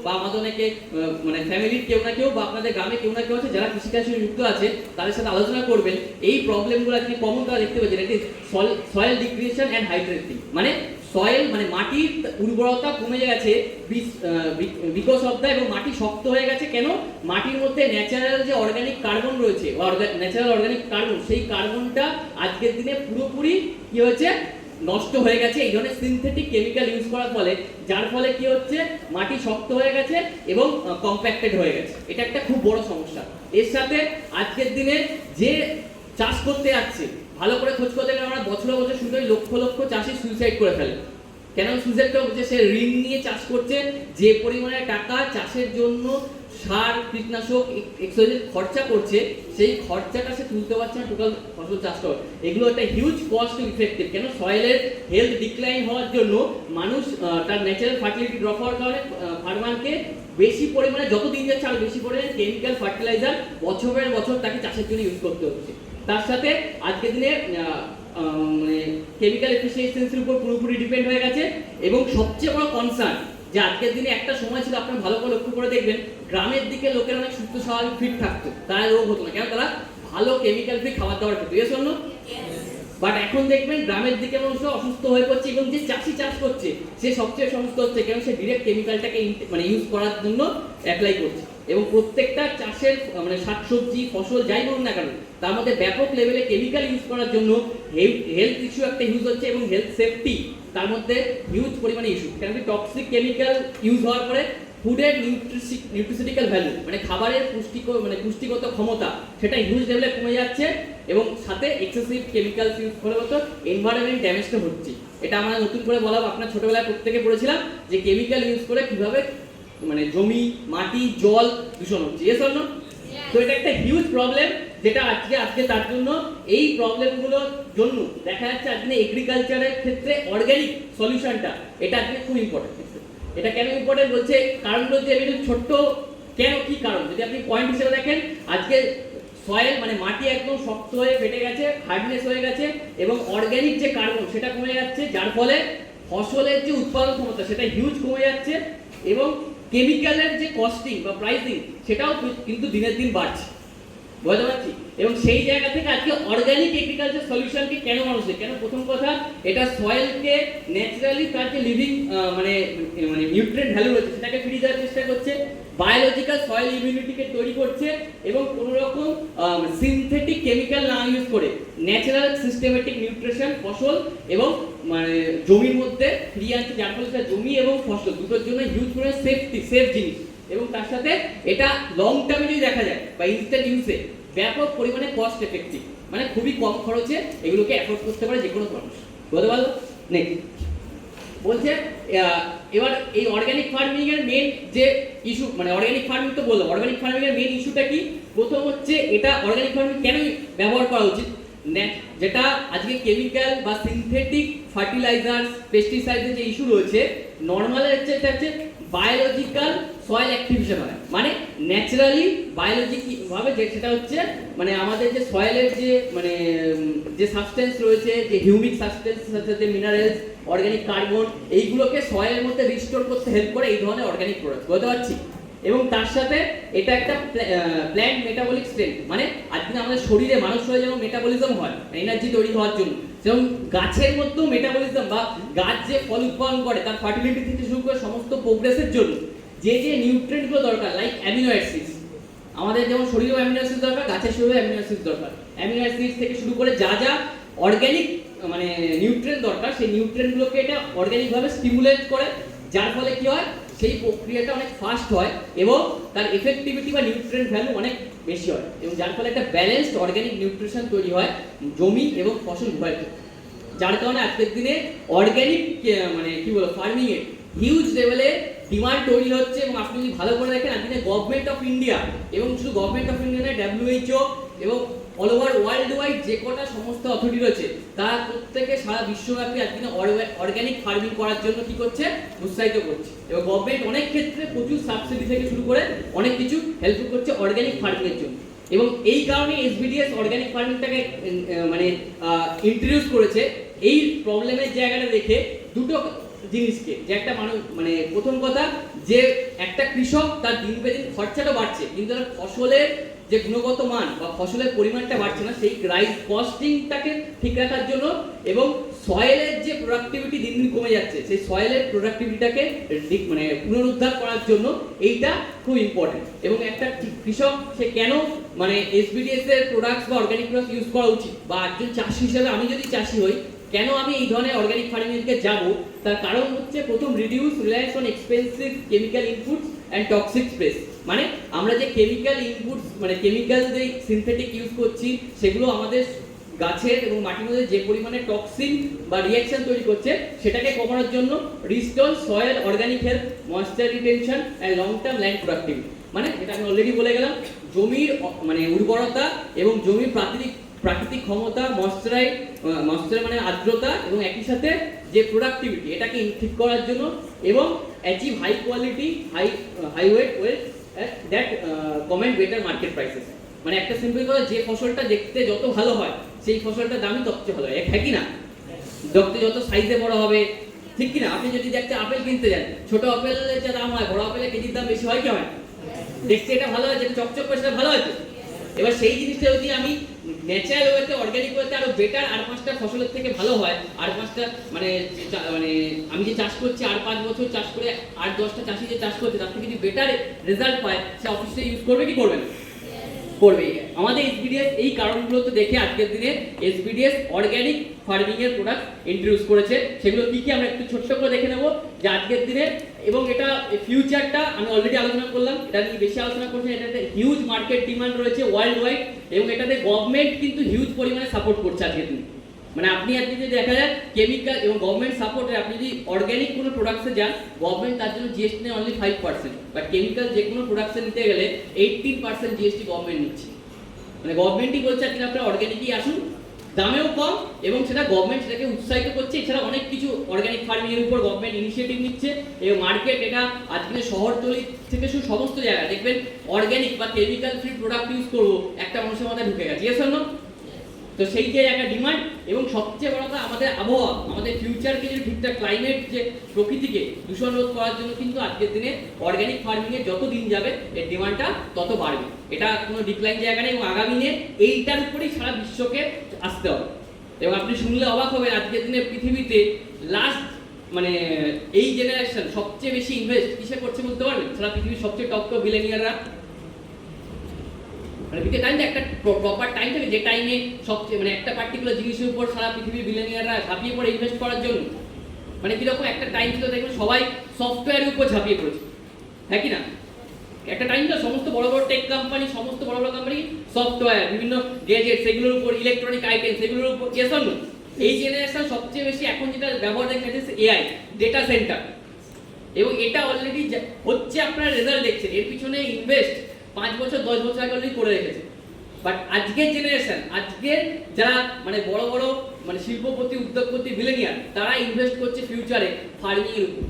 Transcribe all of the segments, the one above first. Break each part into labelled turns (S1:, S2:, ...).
S1: বা আমাদের অনেকে মানে ফ্যামিলির কেউ না কেউ বা আপনাদের গ্রামে কেউ না কেউ আছে যারা কৃষিকাজের সঙ্গে যুক্ত আছে, তাদের সাথে আলোচনা করবেন। এই প্রবলেমগুলো আজকে কমন তারা দেখতে পাচ্ছেন, একটি সয়েল ডিগ্রেডেশন অ্যান্ড হাইড্রেটিং, মানে সয়েল মানে মাটির উর্বরতা কমে গেছে বিকজ অফ দ্য, এবং মাটি শক্ত হয়ে গেছে কেন? মাটির মধ্যে ন্যাচারাল যে অর্গানিক কার্বন রয়েছে, ন্যাচারাল অর্গানিক কার্বন, সেই কার্বনটা আজকের দিনে পুরোপুরি কি হয়েছে, নষ্ট হয়ে গেছে এই ধরনের সিনথেটিক কেমিক্যাল ইউজ করার ফলে, যার ফলে কি হচ্ছে, মাটি শক্ত হয়ে গেছে এবং কম্প্যাক্টেড হয়ে গেছে। এটা একটা খুব বড় সমস্যা। এর সাথে আজকের দিনে যে চাষ করতে যাচ্ছে, ভালো করে খোঁজ করতে গেলে আমরা বছর বছর শুধুই লক্ষ লক্ষ চাষি সুইসাইড করে ফেলে। কেন সুইসাইড করছে? সে ঋণ নিয়ে চাষ করছে, যে পরিমাণে টাকা চাষের জন্য সার কীটনাশক খরচা করছে, সেই খরচাটা সে তুলতে পারছে না টোটাল ফসল চাষ করা। এগুলো একটা হিউজ কস্ট ইফেক্টিভ। কেন? সয়েলের হেলথ ডিক্লাইন হওয়ার জন্য মানুষ তার ন্যাচারাল ফার্টিলিটি ড্রপ হওয়ার কারণে ফার্মারকে বেশি পরিমাণে, যত দিন যাচ্ছে আরো বেশি পরিমাণে কেমিক্যাল ফার্টিলাইজার বছরের বছর তাকে চাষের জন্য ইউজ করতে হচ্ছে। তার সাথে আজকের দিনে মানে কেমিক্যাল এফিসিয়েন্সির উপর পুরোপুরি ডিপেন্ড হয়ে গেছে। এবং সবচেয়ে বড় কনসার্ন যে আজকের দিনে একটা সময় ছিল, আপনারা ভালো করে লক্ষ্য করে দেখবেন, গ্রামের দিকে লোকেরা অনেক সুস্থ স্বাভাবিক ফিট থাকতো, তারা রোগ হতো না। কেন? তারা ভালো কেমিক্যাল ফ্রি খাবার দাবার খেতো। এর জন্য বাট এখন দেখবেন গ্রামের দিকে মানুষ অসুস্থ হয়ে পড়ছে, এবং যে চাষি চাষ করছে সে সবচেয়ে সমস্ত হচ্ছে, কেন? সে ডিরেক্ট কেমিক্যালটাকে মানে ইউজ করার জন্য অ্যাপ্লাই করছে। এবং প্রত্যেকটা চাষের মানে শাকসবজি ফসল যাই বলুন না কেন, তার মধ্যে ব্যাপক লেভেলে কেমিক্যাল ইউজ করার জন্য হেলথ ইস্যু একটা ইউজ হচ্ছে, এবং হেলথ সেফটি তার মধ্যে হিউজ পরিমাণে ইস্যু। কেন? টক্সিক কেমিক্যাল ইউজ হওয়ার পরে ফুডের নিউট্রিশনাল ভ্যালু, মানে খাবারের পুষ্টিগত ক্ষমতা, সেটা হিউজ লেভেলে কমে যাচ্ছে। এবং সাথে এক্সেসিভ কেমিক্যাল ইউজ করে মতো এনভায়রনমেন্ট ড্যামেজটা হচ্ছে। এটা আমরা নতুন করে বলা, আপনার ছোটবেলায় প্রত্যেকে পড়েছিলাম যে কেমিক্যাল ইউজ করে কিভাবে মানে জমি, মাটি, জল দূষণ হচ্ছে। এ জন্য তো এটা একটা হিউজ প্রবলেম, যেটা আজকে তার জন্য এই প্রবলেমগুলোর জন্য দেখা যাচ্ছে আজকে এগ্রিকালচারের ক্ষেত্রে অর্গানিক সলিউশনটা এটা আজকে খুব ইম্পর্টেন্ট। এটা কেন ইম্পর্টেন্ট বলছে? কারণগুলো যে আমি ছোট্ট কেন কি কারণ যদি আপনি পয়েন্ট হিসেবে দেখেন, আজকে সয়েল মানে মাটি একদম শক্ত হয়ে ফেটে গেছে, হার্ডনেস হয়ে গেছে, এবং অর্গানিক যে কার্বন সেটা কমে যাচ্ছে, যার ফলে ফসলের যে উৎপাদন ক্ষমতা সেটা হিউজ কমে যাচ্ছে, এবং কেমিক্যালের যে কস্টিং বা প্রাইসিং সেটাও কিন্তু দিনের দিন বাড়ছে। বুঝতে পারছি? এবং সেই জায়গা থেকে আজকে অর্গানিক এগ্রিকালচার সলিউশনকে কেন মানুষ, কেন? প্রথম কথা, এটা সয়েলকে ন্যাচারালি তার যে লিভিং মানে নিউট্রিয়েন্ট ভ্যালু রয়েছে সেটাকে ফিরিয়ে দেওয়ার চেষ্টা করছে, বায়োলজিক্যাল সয়েল ইমিউনিটিকে তৈরি করছে, এবং কোনো রকম সিনথেটিক কেমিক্যাল না ইউজ করে ন্যাচারাল সিস্টেমেটিক নিউট্রিশন ফসল এবং মানে জমির মধ্যে ফিরিয়ে আনছে, যার ফলে জমি এবং ফসল দুটোর জন্য হিউজ পরিমাণে সেফ জিনিস। এবং তার সাথে এটা লং টার্মে যদি দেখা যায় বা ইনস্ট্যান্ট ইউজে ব্যাপক পরিমাণে কস্ট এফেক্টিভ, মানে খুবই কম খরচে এগুলোকে অ্যাফোর্ড করতে পারে যে কোনো মানুষ। বলতে পারলো? নেক্সট বলছে এবার এই অর্গানিক ফার্মিং এর মেন যে ইস্যু, মানে অর্গানিক ফার্মিং তো বললাম, অর্গানিক ফার্মিং এর মেন ইস্যুটা কি? প্রথম হচ্ছে এটা অর্গানিক ফার্মিং কেন ব্যবহার করা উচিত, যেটা আজকে কেমিক্যাল বা সিনথেটিক ফার্টিলাইজার পেস্টিসাইডের যে ইস্যু রয়েছে, নর্মালের হচ্ছে এটা হচ্ছে বায়োলজিক্যাল সয়েল অ্যাক্টিভেশন হয়, মানে ন্যাচারালি বায়োলজিক ভাবে যে সেটা হচ্ছে মানে আমাদের যে সয়েলের যে সাবস্টেন্স রয়েছে, যে হিউমিক সাবস্টেন্স সাথে মিনারেলস, অর্গানিক কার্বন, এইগুলোকে সয়েলের মধ্যে রিস্টোর করতে হেল্প করে এই ধরনের অর্গানিক প্রোডাক্ট। বুঝতে পারছি? এবং তার সাথে এটা একটা প্ল্যান্ট মেটাবলিক স্ট্রেন্থ, মানে আজকে আমাদের শরীরে মানুষ শরীরে যেমন মেটাবলিজম হয় এনার্জি তৈরি হওয়ার জন্য, যেমন গাছের মধ্যেও মেটাবলিজম বা গাছ যে ফল উৎপাদন করে তার ফার্টিলিটি থেকে শুরু করে সমস্ত প্রোগ্রেসের জন্য যে নিউট্রিয়েন্টগুলো দরকার, লাইক অ্যামিনো অ্যাসিডস, আমাদের যেমন শরীরেও অ্যামিনো অ্যাসিড দরকার, গাছের শরীরেও অ্যামিনো অ্যাসিড দরকার। অ্যামিনো অ্যাসিড থেকে শুরু করে যা অর্গানিক মানে নিউট্রিয়েন্ট দরকার, সেই নিউট্রিয়েন্টগুলোকে এটা অর্গানিকভাবে স্টিমুলেট করে, যার ফলে কি হয়, সেই প্রক্রিয়াটা অনেক ফাস্ট হয় এবং তার এফেক্টিভিটি বা নিউট্রিয়েন্ট ভ্যালু অনেক বেশি হয়, এবং যার ফলে একটা ব্যালেন্সড অর্গানিক নিউট্রিশন তৈরি হয় জমি এবং ফসল উভয় ক্ষেত্রে। যার কারণে আজকের দিনে অর্গানিক মানে কি বলবো ফার্মিং এর হিউজ লেভেলে ডিমান্ড তৈরি হচ্ছে। এবং আপনি যদি ভালো করে দেখেন আজকে গভর্নমেন্ট অফ ইন্ডিয়া, এবং শুধু গভর্নমেন্ট অফ ইন্ডিয়া নয়, WHO এবং অল ওভার ওয়ার্ল্ড ওয়াইড যে কটা সমস্ত অথরিটি রয়েছে তারা প্রত্যেকে সারা বিশ্বব্যাপী আজকে অর্গানিক ফার্মিং করার জন্য কি করছে, উৎসাহিত করছে, এবং গভর্নমেন্ট অনেক ক্ষেত্রে প্রচুর সাবসিডি থেকে শুরু করে অনেক কিছু হেল্প করছে অর্গানিক ফার্মিং এর জন্য। এবং এই কারণে SBDS অর্গানিক ফার্মিংটাকে মানে ইন্ট্রোডিউস করেছে। এই প্রবলেমের জায়গাটা দেখে দুটো জিনিসকে, যে একটা মানুষ মানে প্রথম কথা যে একটা কৃষক তার দিন বে দিন খরচাটা বাড়ছে কিন্তু তার ফসলের যে গুণগত মান বা ফসলের পরিমাণটা বাড়ছে না, সেই রাইস কস্টিংটাকে ঠিক রাখার জন্য এবং সয়েলের যে প্রোডাক্টিভিটি দিন দিন কমে যাচ্ছে সেই সয়েলের প্রোডাক্টিভিটিটাকে মানে পুনরুদ্ধার করার জন্য এইটা খুব ইম্পর্টেন্ট। এবং একটা কৃষক সে কেন মানে এসবিডিএস এর প্রোডাক্টস বা অর্গানিক প্রোডাক্টস ইউজ করা উচিত, বা একজন চাষি হিসেবে আমি যদি চাষি হই কেন আমি এই ধরনের অর্গানিক ফার্মিং এর দিকে যাব, তার কারণ হচ্ছে প্রথম reduce reliance on expensive chemical inputs and toxic sprays. মানে আমরা যে কেমিক্যাল ইনপুটস মানে কেমিক্যাল যে সিনথেটিক ইউজ করছি সেগুলো আমাদের গাছের এবং মাটির মধ্যে যে পরিমাণে টক্সিন বা রিঅ্যাকশন তৈরি করছে সেটাকে কমানোর জন্য restore soil organic health moisture retention and long term land productivity. মানে এটা আমি অলরেডি বলে গেলাম, জমির মানে উর্বরতা এবং জমির প্রাকৃতিক ক্ষমতা, ময়েশ্চার মানে আর্দ্রতা এবং একই সাথে যে প্রোডাক্টিভিটি এটাকে ঠিক করার জন্য এবং achieve high quality high weight that command better market prices. মানে একটা সিম্পল কথা, যে ফসলটা দেখতে যত ভালো হয় সেই ফসলটার দামই তত ভালো হয়, হ্যাঁ কি না? দেখতে যত সাইজে বড় হবে, ঠিক কি না? আপনি যদি দেখতে আপেল কিনতে যান, ছোট আপেলের যে দাম হয় বড় আপেলের কেজির দাম বেশি হয় কি হয়? দেখতে এটা ভালো হয়, যেটা চকচক করে সেটা ভালো হয় তো। এবার সেই জিনিসটা যদি আমি ন্যাচারাল ওয়েতে অর্গানিক ওয়েতে আরো বেটার আর 5টা ফসলের থেকে ভালো হয়, আর 5টা মানে মানে আমি যে চাষ করছি আর 5 বছর চাষ করে আর 10টা চাষি যে চাষ করছে তার থেকে যদি বেটার রেজাল্ট পায় সে অফিসে ইউজ করবে কি করবে না? করবে। আমাদের এসবিডিএস এই কারণগুলো তো দেখে আজকের দিনে এসবিডিএস অর্গানিক ফার্মিং এর প্রোডাক্ট ইন্ট্রোডিউস করেছে। সেগুলো কি কি আমরা একটু ছোট্ট করে দেখে নেব যে আজকের দিনে, এবং এটা ফিউচারটা আমি অলরেডি আলোচনা করলাম, এটা নিয়ে বেশি আলোচনা করছি। এটাতে হিউজ মার্কেট ডিমান্ড রয়েছে ওয়ার্ল্ড ওয়াইড এবং এটাতে গভর্নমেন্ট কিন্তু হিউজ পরিমাণে সাপোর্ট করছে আজকের দিনে। মানে আপনি আজকে যদি দেখা যায় কেমিক্যাল এবং গভর্নমেন্ট সাপোর্টে আপনি যদি অর্গানিক কোনো প্রোডাক্টসে যান, গভর্নমেন্ট তার জন্য জিএসটি নেয় অনলি 5%, বাট কেমিক্যাল যে কোনো প্রোডাক্টসে নিতে গেলে 18% জিএসটি গভর্নমেন্ট নিচ্ছে। মানে গভর্নমেন্টই বলছে আপনি আপনার অর্গানিকই আসুন, দামেও কম এবং সেটা গভর্নমেন্ট সেটাকে উৎসাহিত করছে। এছাড়া অনেক কিছু অর্গানিক ফার্মিং এর উপর গভর্নমেন্ট ইনিশিয়েটিভ নিচ্ছে এবং মার্কেট এটা আজকে শহরতলি থেকে শুরু সমস্ত জায়গায় দেখবেন অর্গানিক বা কেমিক্যাল ফ্রি প্রোডাক্ট ইউজ করবো একটা মানুষের মাথায় ঢুকে গেছে, ইয়েস অর নো? তো সেই যে একটা ডিমান্ড এবং সবচেয়ে বড় কথা আমাদের আবহাওয়া, আমাদের ফিউচারকে যদি ঠিকঠাক ক্লাইমেট যে প্রকৃতিকে দূষণ রোধ করার জন্য কিন্তু আজকের দিনে অর্গানিক ফার্মিং এর যত দিন যাবে এর ডিমান্ডটা তত বাড়বে। এটা কোনো ডিক্লাইন জায়গা নেই এবং আগামী দিনে এইটার উপরেই সারা বিশ্বকে আসতে হবে। এবং আপনি শুনলে অবাক হবেন আজকের দিনে পৃথিবীতে লাস্ট মানে এই জেনারেশন সবচেয়ে বেশি ইনভেস্ট কিসে করছে বলতে পারবেন? সারা পৃথিবীর সবচেয়ে টপ বিলিয়নিয়াররা। মানে বিতে টাইমটা একটা প্রপার টাইম থাকে যে টাইমে সবচেয়ে মানে একটা পার্টিকুলার জিনিসের উপর সারা পৃথিবীর বিলিয়নিয়াররা ঝাঁপিয়ে পড়ে ইনভেস্ট করার জন্য। মানে কিরকম একটা টাইম ছিল দেখবেন সবাই সফটওয়্যারের উপর ঝাঁপিয়ে পড়েছে, হ্যাঁ কি না? একটা টাইম তো সমস্ত বড় বড় টেক কোম্পানি, সমস্ত বড় বড় কোম্পানি সফটওয়্যার, বিভিন্ন গ্যাজেট, সেগুলোর উপর ইলেকট্রনিক আইটেম, সেগুলোর উপর কেসন। এই জেনারেশন সবচেয়ে বেশি এখন যেটা ব্যবহার দেখা যাচ্ছে এআই, ডেটা সেন্টার, এবং এটা অলরেডি হচ্ছে, আপনারা রেজাল্ট দেখছেন। এর পিছনে ইনভেস্ট 5 বছর 10 বছর আগে অলরেডি করে রেখেছে। বাট আজকের জেনারেশন, আজকের যারা মানে বড় বড় মানে শিল্পপতি, উদ্যোগপতি, বিলিয়নিয়ার, তারা ইনভেস্ট করছে ফিউচারে ফার্মিং এর উপর।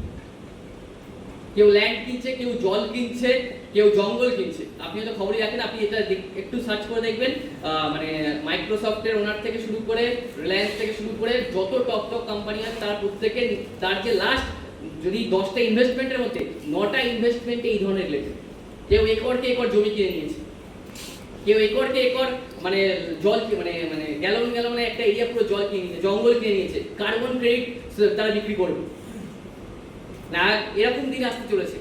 S1: কেউ ল্যান্ড কিনছে, কেউ জল কিনছে, কেউ জঙ্গল কিনছে। আপনি হয়তো খবরই রাখেন, আপনি এটা একটু সার্চ করে দেখবেন, মানে মাইক্রোসফটের ওনার থেকে শুরু করে রিলায়েন্স থেকে শুরু করে যত টপ কোম্পানি আছে তার প্রত্যেকে তার যে লাস্ট যদি 10টা ইনভেস্টমেন্টের মধ্যে 9টা ইনভেস্টমেন্টে এই ধরনের রিলেটেড। কেউ একরকে একর জমি কিনে নিয়েছে, কেউ একরকে একর মানে জল মানে মানে গ্যালনে একটা এরিয়া পুরো জল কিনে নিয়েছে, জঙ্গল কিনে নিয়েছে, কার্বন ক্রেডিট তারা বিক্রি করবে না। এরকম দিন আসতে চলেছে,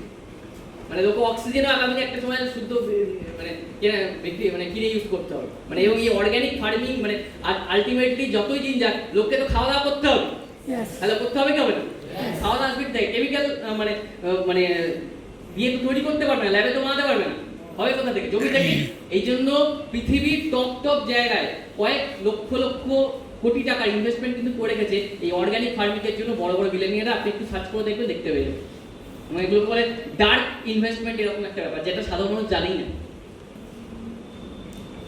S1: মানে লোক অক্সিজেনও আগামী একটা সময় শুদ্ধ মানে বিক্রি মানে কিনে ইউজ করতে হবে। মানে এবং এই অর্গানিক ফার্মিং মানে আলটিমেটলি যতই দিন যাক লোককে তো খাওয়া দাওয়া করতে হবে, তাহলে করতে হবে কি হবে না? খাওয়া দাওয়া আসবে থেকে কেমিক্যাল মানে মানে দিয়ে তো তৈরি করতে পারবে না, ল্যাবে তো বানাতে পারবে না, হবে কোথা থেকে? জমি থেকে। এই জন্য পৃথিবীর টপ জায়গায় কয়েক লক্ষ কোটি টাকার ইনভেস্টমেন্ট কিন্তু করে গেছে এই অর্গানিক ফার্মিং এর জন্য বড় বড় বিলিয়নিয়াররা। আপনি একটু সার্চ করে দেখবেন, দেখতে পেয়ে যাবেন। মানে এগুলো বলে ডার্ক ইনভেস্টমেন্ট, এরকম একটা ব্যাপার যেটা সাধারণ মানুষ জানেই না।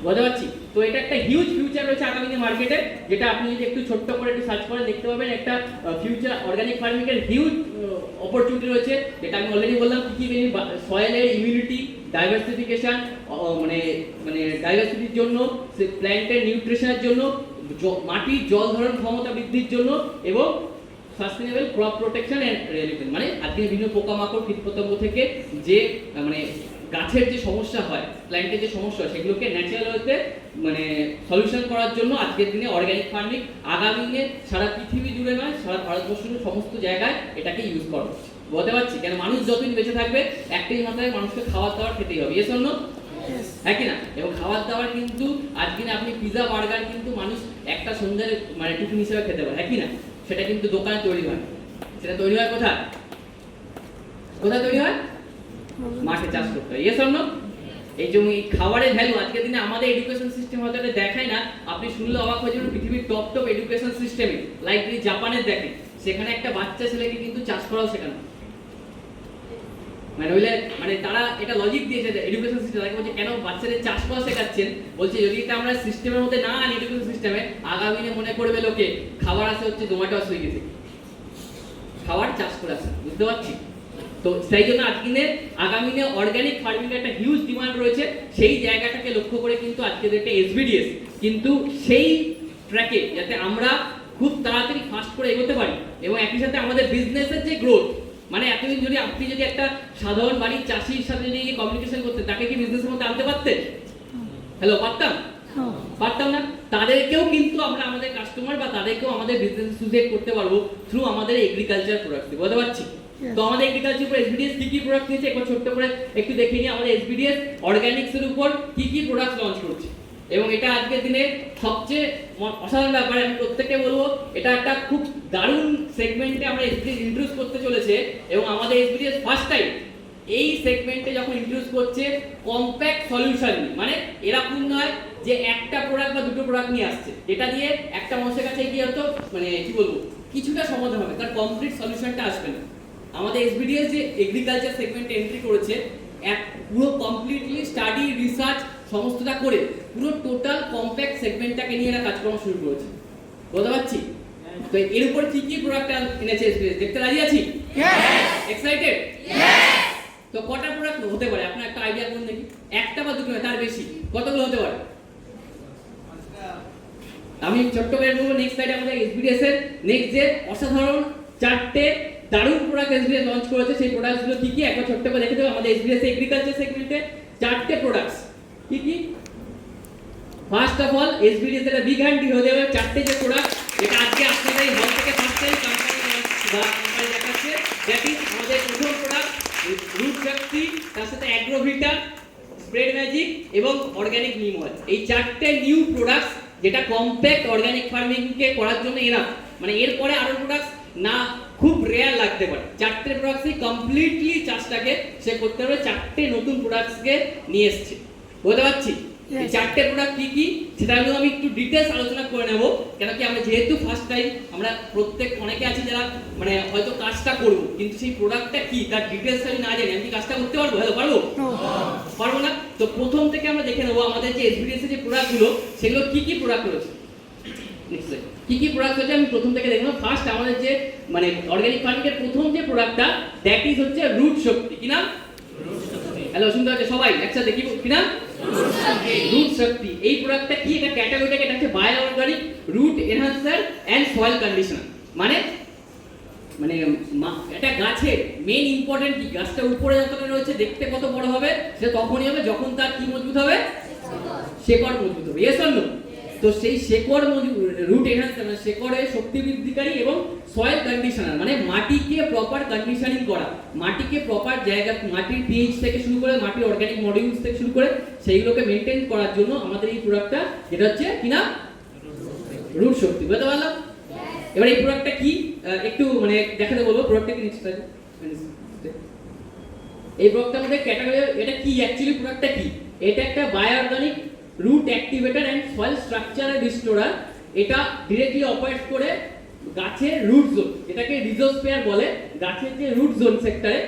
S1: বুঝতে পারছি তো এটা একটা হিউজ ফিউচার রয়েছে আগামী দিনে মার্কেটে, যেটা আপনি যদি একটু ছোট্ট করে একটু সার্চ করে দেখতে পাবেন। একটা ফিউচার অর্গানিক ফার্মিং এর হিউজ অপরচুনিটি রয়েছে, যেটা আমি অলরেডি বললাম কি কি সয়েলের ইমিউনিটি, ডাইভার্সিফিকেশন, মানে মানে ডাইভার্সিটির জন্য, প্ল্যান্টের নিউট্রিশনের জন্য, মাটির জল ধারণ ক্ষমতা বৃদ্ধির জন্য, এবং সাস্টেনেবল ক্রপ প্রোটেকশন এন্ড রিলিফেন্ট, মানে আজকে বিভিন্ন পোকামাকড় কীটপতঙ্গ থেকে যে মানে গাছের যে সমস্যা হয়, প্ল্যান্টের যে সমস্যা হয়, সেগুলোকে ন্যাচারাল ওয়েতে মানে সলিউশন করার জন্য আজকের দিনে অর্গানিক ফার্মিং আগামী দিনে সারা পৃথিবী জুড়ে নয়, সারা ভারতবর্ষের সমস্ত জায়গায় এটাকে ইউজ করা হচ্ছে। বলতে পারছি কেন? মানুষ যতদিন বেঁচে থাকবে একটাই মাথায় মানুষকে খাবার দাবার খেতেই হবে, ইয়েস অর নো? হ্যাঁ কি না? এবং খাবার দাবার কিন্তু আজকে আপনি পিজা বার্গার কিন্তু মানুষ একটা সন্ধ্যার মানে টিফিন হিসেবে খেতে পারে, হ্যাঁ কি না? সেটা কিন্তু দোকানে তৈরি হয়। সেটা তৈরি হয় কোথায়? কোথায় তৈরি হয়? মাঠে চাষ করতে হয়, ইয়েস অর নো? এই যে খাবারের ভ্যালু আজকের দিনে আমাদের এডুকেশন সিস্টেম হয়তো এটা দেখায় না, আপনি শুনলে অবাক হয়ে যাবেন পৃথিবীর টপ টপ এডুকেশন সিস্টেমে লাইক জাপানের দেখেন, সেখানে একটা বাচ্চা ছেলেকে কিন্তু চাষ করাও শেখানো। মানে তারা এটা লজিক দিয়েছে এডুকেশন সিস্টেম, তাকে বলছে কেন বাচ্চাদের চাষ করা শেখাচ্ছেন? বলছে যদি এটা আমরা সিস্টেমের মধ্যে না আনি এডুকেশন সিস্টেমে, আগামী দিনে মনে করবে লোকে খাবার আসে হচ্ছে জোম্যাটো আসে হয়ে গেছে, খাবার চাষ করে আসে, বুঝতে পারছি? তো সেই জন্য আজকে আগামী দিনে অর্গানিক ফার্মিং এর একটা হিউজ ডিমান্ড রয়েছে, সেই জায়গাটাকে লক্ষ্য করে কিন্তু আজকে একটা এসবিডিএস কিন্তু সেই ট্র্যাকে যাতে আমরা খুব তাড়াতাড়ি ফাস্ট করে এগোতে পারি এবং একই সাথে আমাদের বিজনেসের যে গ্রোথ, মানে এতদিন যদি আপনি যদি একটা সাধারণ বাড়ির চাষির সাথে যদি কমিউনিকেশন করতেন, তাকে কি বিজনেসের মধ্যে আনতে পারতেন? হ্যালো, পারতাম? পারতাম না। তাদেরকেও কিন্তু আমরা আমাদের কাস্টমার বা তাদেরকেও আমাদের বিজনেস অ্যাসোসিয়েট করতে পারবো থ্রু আমাদের এগ্রিকালচার প্রোডাক্ট, বলতে পারছি? তো আমাদের এগ্রিকালচার উপর এসবিডিএস কি কি প্রোডাক্ট নিয়েছে একবার ছোট্ট করে একটু দেখে নিই। আমাদের এসবিডিএস অর্গানিক্স এর উপর কি কি প্রোডাক্ট লঞ্চ করছে এবং এটা আজকের দিনে সবচেয়ে অসাধারণ ব্যাপার, আমি প্রত্যেককে বলবো এটা একটা খুব দারুণ সেগমেন্টে আমরা এসবিডিএস ইন্ট্রোডিউস করতে চলেছে এবং আমাদের এসবিডিএস ফার্স্ট টাইম এই সেগমেন্টে যখন ইন্ট্রোডিউস করছে কম্প্যাক্ট সলিউশন, মানে এরকম নয় যে একটা প্রোডাক্ট বা দুটো প্রোডাক্ট নিয়ে আসছে যেটা দিয়ে একটা মানুষের কাছে গিয়ে হয়তো মানে কি বলবো কিছুটা সমাধান হবে, তার কমপ্লিট সলিউশনটা আসবে না। আমাদের এসবিডিএস যে এগ্রিকালচার সেগমেন্টে এন্ট্রি করেছে এক পুরো কমপ্লিটলি স্টাডি রিসার্চ সমস্তটা করে পুরো টোটাল কম্প্যাক্ট সেগমেন্টটাকে নিয়ে এরা কাজকর্ম শুরু করেছে, বলতে পারছি? তো এর উপর কি কি প্রোডাক্ট এনেছে এসবিডিএস, দেখতে রাজি আছি? এক্সাইটেড? তো কটা প্রোডাক্ট হতে পারে আপনার একটা আইডিয়া করুন দেখি, একটা বা দুটো তার বেশি কতগুলো হতে পারে? আমি ছোট্ট করে বলবো নেক্সট স্লাইডে আমাদের এসবিডিএস এর নেক্সট যে অসাধারণ চারটে দারুণ প্রোডাক্ট এসবিডিএস লঞ্চ করেছে, সেই প্রোডাক্টগুলো কি কি একবার ছোট্ট করে দেখে দেবো। আমাদের এসবিডিএস এগ্রিকালচার সেগমেন্টে চারটে প্রোডাক্টস কি কি? ফার্স্ট অফ অল এসবিডিএস এর বিগ হ্যান্ড হয়ে যাবে চারটে যে প্রোডাক্ট, এটা আজকে আপনাদের হল থেকে ফার্স্ট টাইম কোম্পানি দেখাচ্ছে। দ্যাট ইজ আমাদের প্রথম প্রোডাক্ট রুট শক্তি, তার সাথে অ্যাগ্রোভিটা, স্প্রেড ম্যাজিক এবং অর্গানিক নিম অয়েল। এই চারটে নিউ প্রোডাক্টস যেটা কম্প্যাক্ট অর্গানিক ফার্মিং কে করার জন্য এরা মানে এরপরে আরো প্রোডাক্টস না খুব রেয়ার লাগতে পারে, চারটে প্রোডাক্টসই কমপ্লিটলি চাষটাকে সে করতে পারবে, চারটে নতুন প্রোডাক্টসকে নিয়ে এসেছে, বুঝতে পারছি? এই চারটে প্রোডাক্ট কি কি সেটা আমি একটু ডিটেইলস আলোচনা করে নেব, কেন কি আমরা যেহেতু ফার্স্ট টাইম আমরা প্রত্যেক অনেকে আছি যারা মানে হয়তো কাজটা করব কিন্তু সেই প্রোডাক্টটা কি তার ডিটেইলস আমি না জানি, আমি কি কাজটা করতে পারবো? হ্যালো, পারবো? পারবো না। তো প্রথম থেকে আমরা দেখে নেব আমাদের যে এসবিডিএস এর যে প্রোডাক্টগুলো সেগুলো কি কি প্রোডাক্ট রয়েছে। নেক্সট কি কি প্রোডাক্ট হচ্ছে আমি প্রথম থেকে দেখব। ফার্স্ট আমাদের যে মানে অর্গানিক ফার্মিং এর প্রথম যে প্রোডাক্টটা দ্যাট ইজ হচ্ছে রুট শক্তি। কি নাম? হ্যালো, শুনতে হচ্ছে সবাই একসাথে, কি নাম? রুট শক্তি। এই প্রোডাক্টটা কি? এটা ক্যাটাগরিটাকে এটা হচ্ছে bio organic root enhancer and soil conditioner. মানে মানে এটা গাছের মেইন ইম্পর্টেন্ট কি, গাছটা উপরে যতটা রয়েছে দেখতে কত বড় হবে সেটা তখনই হবে যখন তার কি মজবুত হবে, শেকড় মজবুত হবে, ইয়েস অর নো? তো সেই শেকড় রুট এনহান্সার মানে শেকড়ের শক্তি বৃদ্ধিকারী এবং সয়েল কন্ডিশনার মানে মাটিকে প্রপার কন্ডিশনিং করা, মাটিকে প্রপার জায়গা মাটির পিএইচ থেকে শুরু করে মাটির অর্গানিক মডিউলস থেকে শুরু করে সেইগুলোকে মেইনটেইন করার জন্য আমাদের এই প্রোডাক্টটা যেটা হচ্ছে কি না রুট শক্তি, বুঝতে পারলাম? এবার এই প্রোডাক্টটা কি একটু মানে দেখাতে বলবো প্রোডাক্টটা কি নেক্সট এই প্রোডাক্টটার মধ্যে ক্যাটাগরি এটা কি অ্যাকচুয়ালি প্রোডাক্টটা কি, এটা একটা bio organic root activator and soil structural restorer. এটা ডিরেক্টলি অপারেট করে গাছের রুট জোন যেটাকে রিজোস্ফিয়ার বলে, গাছের যে রুট জোন সেক্টরে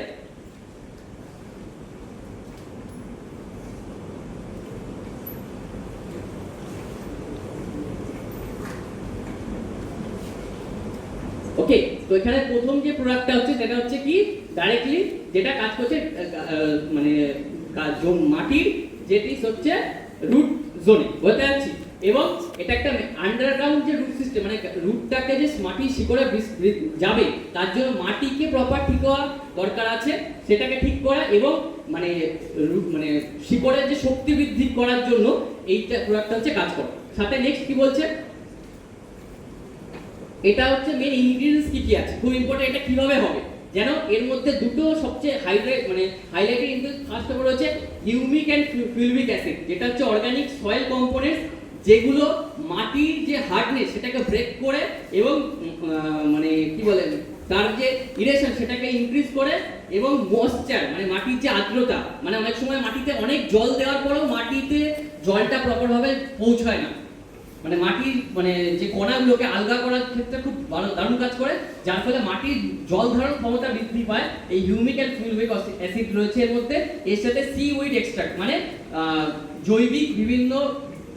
S1: ওকে। তো এখানে প্রথম যে প্রোডাক্টটা হচ্ছে সেটা হচ্ছে কি ডাইরেক্টলি যেটা কাজ করছে মানে মাটির যেটি হচ্ছে রুট জোনে, বুঝতে পারছি? এবং এটা একটা আন্ডারগ্রাউন্ড যে রুট সিস্টেম, মানে রুটটাকে যে মাটির শিকড়ে যাবে তার জন্য মাটিকে প্রপার ঠিক হওয়া দরকার আছে, সেটাকে ঠিক করা এবং মানে মানে শিকড়ের যে শক্তি বৃদ্ধি করার জন্য এইটা প্রোডাক্টটা হচ্ছে কাজ করে। সাথে নেক্সট কি বলছে, এটা হচ্ছে মেন ইনগ্রেডিয়েন্টস কি কি আছে, খুব ইম্পর্টেন্ট, এটা কিভাবে হবে, যেন এর মধ্যে দুটো সবচেয়ে highlighted ingredients first of all হচ্ছে হিউমিক অ্যান্ড ফিউলভিক অ্যাসিড, যেটা হচ্ছে অর্গানিক সয়েল কম্পোনেন্টস, যেগুলো মাটির যে হার্ডনেস সেটাকে ব্রেক করে এবং মানে কি বলে তার যে ইরেশন সেটাকে ইনক্রিজ করে এবং ময়েশ্চার মানে মাটির যে আর্দ্রতা, মানে অনেক সময় মাটিতে অনেক জল দেওয়ার পরেও মাটিতে জলটা প্রপারভাবে পৌঁছায় না, মানে মাটির মানে যে কণাগুলোকে আলগা করার ক্ষেত্রে খুব দারুণ কাজ করে, যার ফলে মাটির জল ধারণ ক্ষমতা বৃদ্ধি পায়। এই হিউমিক অ্যান্ড ফিউলভিক অ্যাসিড রয়েছে এর মধ্যে, এর সাথে সি উইড এক্সট্রাক্ট মানে জৈবিক বিভিন্ন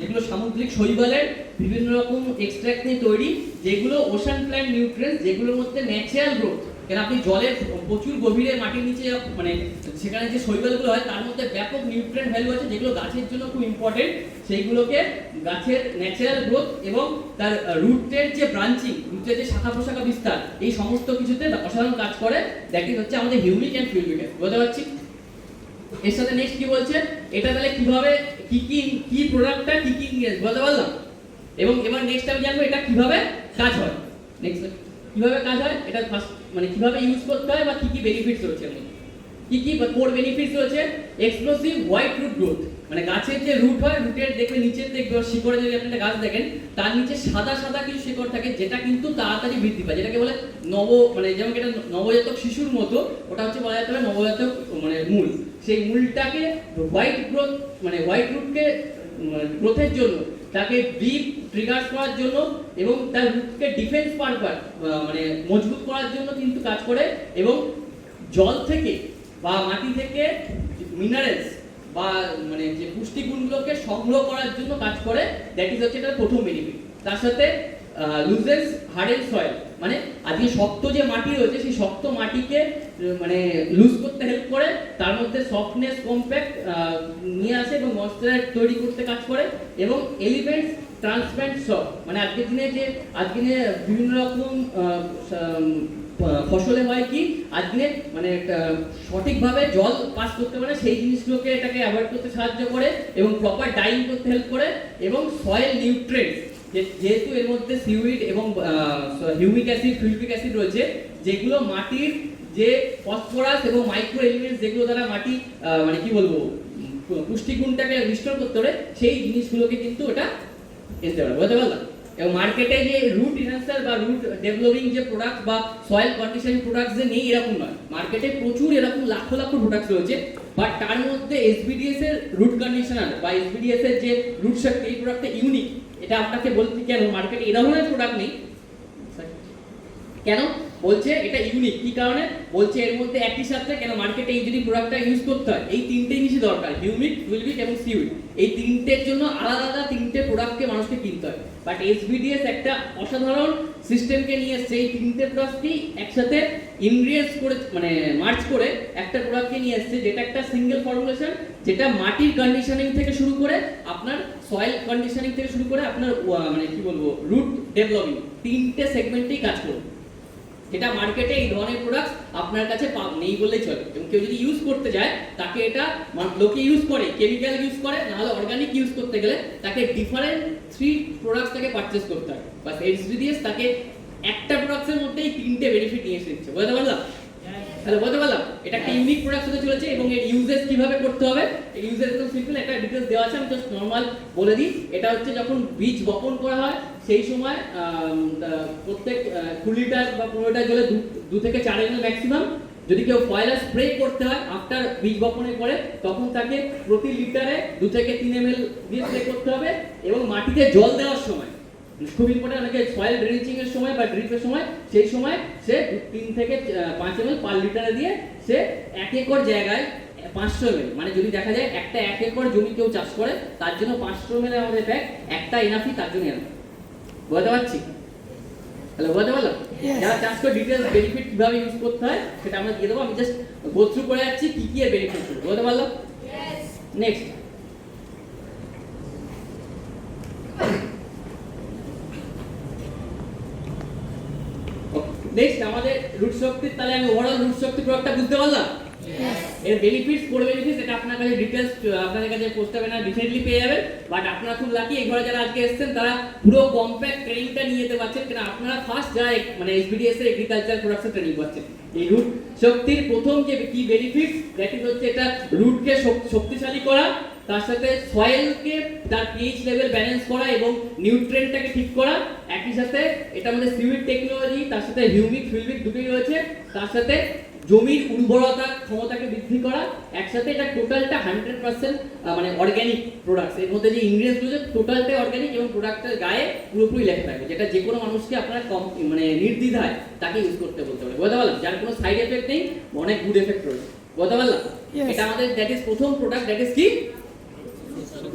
S1: যেগুলো সামুদ্রিক শৈবালের বিভিন্ন রকম এক্সট্রাক্ট নিয়ে তৈরি, যেগুলো ওশান প্ল্যান্ট নিউট্রিয়েন্টস, যেগুলোর মধ্যে ন্যাচারাল গ্রোথ, কেন আপনি জলের প্রচুর গভীরে মাটির নিচে মানে সেখানে যে শৈবালগুলো হয় তার মধ্যে ব্যাপক নিউট্রিয়েন্ট ভ্যালু আছে যেগুলো গাছের জন্য খুব ইম্পর্টেন্ট, সেইগুলোকে গাছের ন্যাচারাল গ্রোথ এবং তার রুটের যে ব্রাঞ্চিং, রুটের যে শাখা প্রশাখা বিস্তার, এই সমস্ত কিছুতে অসাধারণ কাজ করে। দেখি হচ্ছে আমাদের হিউমিক অ্যান্ড ফিউলভিক অ্যাসিড, বুঝতে পারছি। এর সাথে নেক্সট কি বলছে, এটা তাহলে কিভাবে কি প্রোডাক্টটা কি ইনগ্রেডিয়েন্টস বলতে পারলাম, এবং এবার নেক্সট আমি জানবো এটা কিভাবে কাজ হয়। নেক্সট কিভাবে কাজ হয়, এটা ফার্স্ট মানে কিভাবে ইউজ করতে হয় বা কি বেনিফিটস রয়েছে এর মধ্যে, কি কোর বেনিফিটস রয়েছে। এক্সপ্লোসিভ হোয়াইট রুট গ্রোথ, মানে গাছের যে রুট হয়, রুটের দেখবে নিচের দেখবে শিকড়ে যদি আপনি একটা গাছ দেখেন তার নিচে সাদা সাদা কিছু শিকড় থাকে, যেটা কিন্তু তাড়াতাড়ি বৃদ্ধি পায়, যেটাকে বলে মানে যেমন এটা নবজাতক শিশুর মতো, ওটা হচ্ছে বলা যেতে পারে নবজাতক মানে মূল, সেই মূলটাকে হোয়াইট গ্রোথ মানে হোয়াইট রুটকে গ্রোথের জন্য, তাকে ডিপ ট্রিগার্স করার জন্য এবং তার রুটকে ডিফেন্স পারপাস মানে মজবুত করার জন্য কিন্তু কাজ করে, এবং জল থেকে বা মাটি থেকে মিনারেলস বা মানে যে পুষ্টিগুণগুলোকে সংগ্রহ করার জন্য কাজ করে। দ্যাট ইজ হচ্ছে এটার প্রথম বেনিফিট। তার সাথে লুজেস হার্ডেন সয়েল, মানে আজকে শক্ত যে মাটি রয়েছে সেই শক্ত মাটিকে মানে লুজ করতে হেল্প করে, তার মধ্যে সফটনেস কম্প্যাক্ট নিয়ে আসে এবং ময়েশ্চার তৈরি করতে কাজ করে, এবং এলিমেন্টস ট্রান্সপারেন্ট সফট, মানে আজকের দিনে বিভিন্ন রকম ফসলে হয় কি আজকে মানে সঠিকভাবে জল পাস করতে পারে, সেই জিনিসগুলোকে এটাকে অ্যাভয়েড করতে সাহায্য করে এবং প্রপার ডাইং করতে হেল্প করে, এবং সয়েল নিউট্রিয়েন্টস যেহেতু এর মধ্যে সিউইড এবং হিউমিক অ্যাসিড ফিউলভিক অ্যাসিড রয়েছে, যেগুলো মাটির যে ফসফরাস এবং মাইক্রো এলিমেন্টস যেগুলো দ্বারা মাটি মানে কি বলবো পুষ্টিগুণটাকে রিস্টোর করতে পারে, সেই জিনিসগুলোকে কিন্তু এটা এনতে পারে, বুঝতে পারলাম। এবং মার্কেটে যে রুট ইনহ্যান্সার বা রুট ডেভেলপিং যে প্রোডাক্ট বা সয়েল কন্ডিশনিং প্রোডাক্টস যে নেই এরকম নয়, মার্কেটে প্রচুর এরকম লাখ প্রোডাক্টস রয়েছে, বাট তার মধ্যে এসবিডিএস এর রুট কন্ডিশনার বা এসবিডিএস এর যে রুট শক্তি, এই প্রোডাক্টটা ইউনিক। এটা আপনাকে বলতে কেন মার্কেটে এই ধরনের প্রোডাক্ট নেই, কেন বলছে এটা ইউনিক, কি কারণে বলছে এর মধ্যে একই সাথে কেন মার্কেটে এই যদি প্রোডাক্টটা ইউজ করতে হয় এই তিনটে জিনিসই দরকার, হিউমিক ফিউলভিক এবং সিউইড, এই তিনটের জন্য আলাদা আলাদা তিনটে প্রোডাক্টকে মানুষকে কিনতে হয়। বাট এসবিডিএস একটা অসাধারণ সিস্টেমকে নিয়ে এসছে, এই তিনটে প্রোডাক্টকেই একসাথে ইনগ্রেডিয়েন্টস করে মানে মার্জ করে একটা প্রোডাক্টকে নিয়ে এসছে, যেটা একটা সিঙ্গেল ফর্মুলেশন, যেটা মাটির কন্ডিশনিং থেকে শুরু করে আপনার সয়েল কন্ডিশনিং থেকে শুরু করে আপনার মানে কি বলবো রুট ডেভেলপিং, তিনটে সেগমেন্টেই কাজ করবে। এটা মার্কেটে এই ধরনের প্রোডাক্টস আপনার কাছে নেই বললেই চলে, এবং কেউ যদি ইউজ করতে যায় তাকে এটা লোকে ইউজ করে কেমিক্যাল ইউজ করে, নাহলে অর্গানিক ইউজ করতে গেলে তাকে ডিফারেন্ট 3 প্রোডাক্টস তাকে পারচেজ করতে হয়, বাস এসবিডিএস তাকে একটা প্রোডাক্টসের মধ্যেই তিনটে বেনিফিট নিয়ে এসে দিচ্ছে, বুঝতে পারলাম। তাহলে বলতে পারলাম এটা একটা ইউনিক প্রোডাক্ট হতে চলেছে, এবং এর ইউজেস কিভাবে করতে হবে, এই ইউজেস একদম সিম্পল, একটা ডিটেইলস দেওয়া আছে, আমি জাস্ট নরমাল বলে দিই। এটা হচ্ছে যখন বীজ বপন করা হয় সেই সময় প্রত্যেক 2 লিটার বা 15 লিটার জলে 2 থেকে 4 ml ম্যাক্সিমাম, যদি কেউ ফয়েলার স্প্রে করতে হয় আফটার বীজ বপনের পরে, তখন তাকে প্রতি লিটারে 2 থেকে 3 ml দিয়ে স্প্রে করতে হবে, এবং মাটিতে জল দেওয়ার সময় খুব ইম্পর্টেন্ট, অনেকে সয়েল ড্রেনিচিং এর সময় বা ড্রিপের সময় সেই সময় সে 3 থেকে 5 ml পার লিটারে দিয়ে সে 1 একর জায়গায় 500 ml, মানে যদি দেখা যায় একটা 1 একর জমি কেউ চাষ করে তার জন্য 500 ml আমাদের ব্যাগ একটা এনাফি, তার জন্য এনাফি, বুঝতে পারছি। তাহলে বুঝতে পারলাম যারা চাষ করে ডিটেইলস বেনিফিট কিভাবে ইউজ করতে হয় সেটা আমরা দিয়ে দেবো, আমি জাস্ট গো থ্রু করে যাচ্ছি কি এর বেনিফিট, বুঝতে পারলাম। নেক্সট নেক্সট আমাদের রুট শক্তি, তাহলে আমি ওভারঅল রুট শক্তি প্রোডাক্টটা বুঝতে পারলাম। এর বেনিফিটস, কোর বেনিফিটস, এটা আপনার কাছে ডিটেইলস আপনাদের কাছে পোস্ট হবে না, ডিফিনিটলি পেয়ে যাবেন। বাট আপনারা খুব লাকি, এই ঘরে যারা আজকে এসেছেন তারা পুরো কমপ্যাক্ট ট্রেনিংটা নিয়ে যেতে পারছেন, কারণ আপনারা ফার্স্ট যারা মানে এসবিডিএস এর এগ্রিকালচার প্রোডাক্টস ট্রেনিং পাচ্ছেন। এই রুট শক্তির প্রথম যে কি বেনিফিটস, দ্যাট ইজ হচ্ছে এটা রুটকে শক্তিশালী করা, তার সাথে সয়েলকে তার পিএইচ লেভেল ব্যালেন্স করা এবং নিউট্রিয়েন্টটাকে ঠিক করা। একই সাথে এটা আমাদের সিউইড টেকনোলজি, তার সাথে হিউমিক ফিল্মিক দুটোই রয়েছে, তার সাথে জমির উর্বরতা ক্ষমতাকে বৃদ্ধি করা। একসাথে এটা টোটালটা 100% মানে অর্গানিক প্রোডাক্টস, এর মধ্যে যে ইনগ্রেডিয়েন্টস রয়েছে টোটালটাই অর্গানিক এবং প্রোডাক্টের গায়ে পুরোপুরি লেখা থাকবে, যেটা যে কোনো মানুষকে আপনারা মানে নির্দ্বিধায় তাকে ইউজ করতে বলতে পারে। বুঝতে পারলাম? যার কোনো সাইড এফেক্ট নেই, অনেক গুড এফেক্ট রয়েছে। বুঝতে পারলাম? এটা আমাদের দ্যাট ইজ প্রথম প্রোডাক্ট, দ্যাট ইজ কি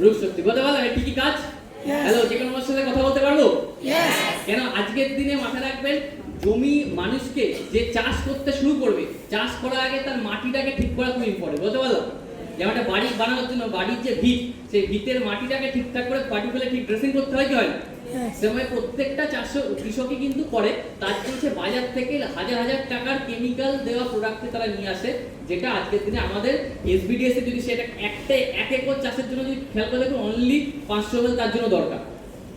S1: রূপ শক্তি। বুঝতে পারলাম? এটা কি কাজ? হ্যালো, যে কোনো আমার সাথে কথা বলতে পারবো? কেন আজকের দিনে মাথায় রাখবেন, জমি মানুষকে যে চাষ করতে শুরু করবে, চাষ করার আগে তার মাটিটাকে ঠিক করা খুব ইম্পর্টেন্ট। বুঝতে পারলাম? যেমন একটা বাড়ি বানানোর জন্য বাড়ির যে ভিত, সেই ভিতের মাটিটাকে ঠিকঠাক করে পার্টিকুলার ঠিক ড্রেসিং করতে হয়, কি হয়? সেরকম প্রত্যেকটা কৃষকই কিন্তু করে, তার জন্য সে বাজার থেকে হাজার হাজার টাকার কেমিক্যাল দেওয়া প্রোডাক্টকে তারা নিয়ে আসে, যেটা আজকের দিনে আমাদের এসবিডিএস এ যদি সেটা এক একর চাষের জন্য যদি খেয়াল করে দেখুন, অনলি 500 ml তার জন্য দরকার।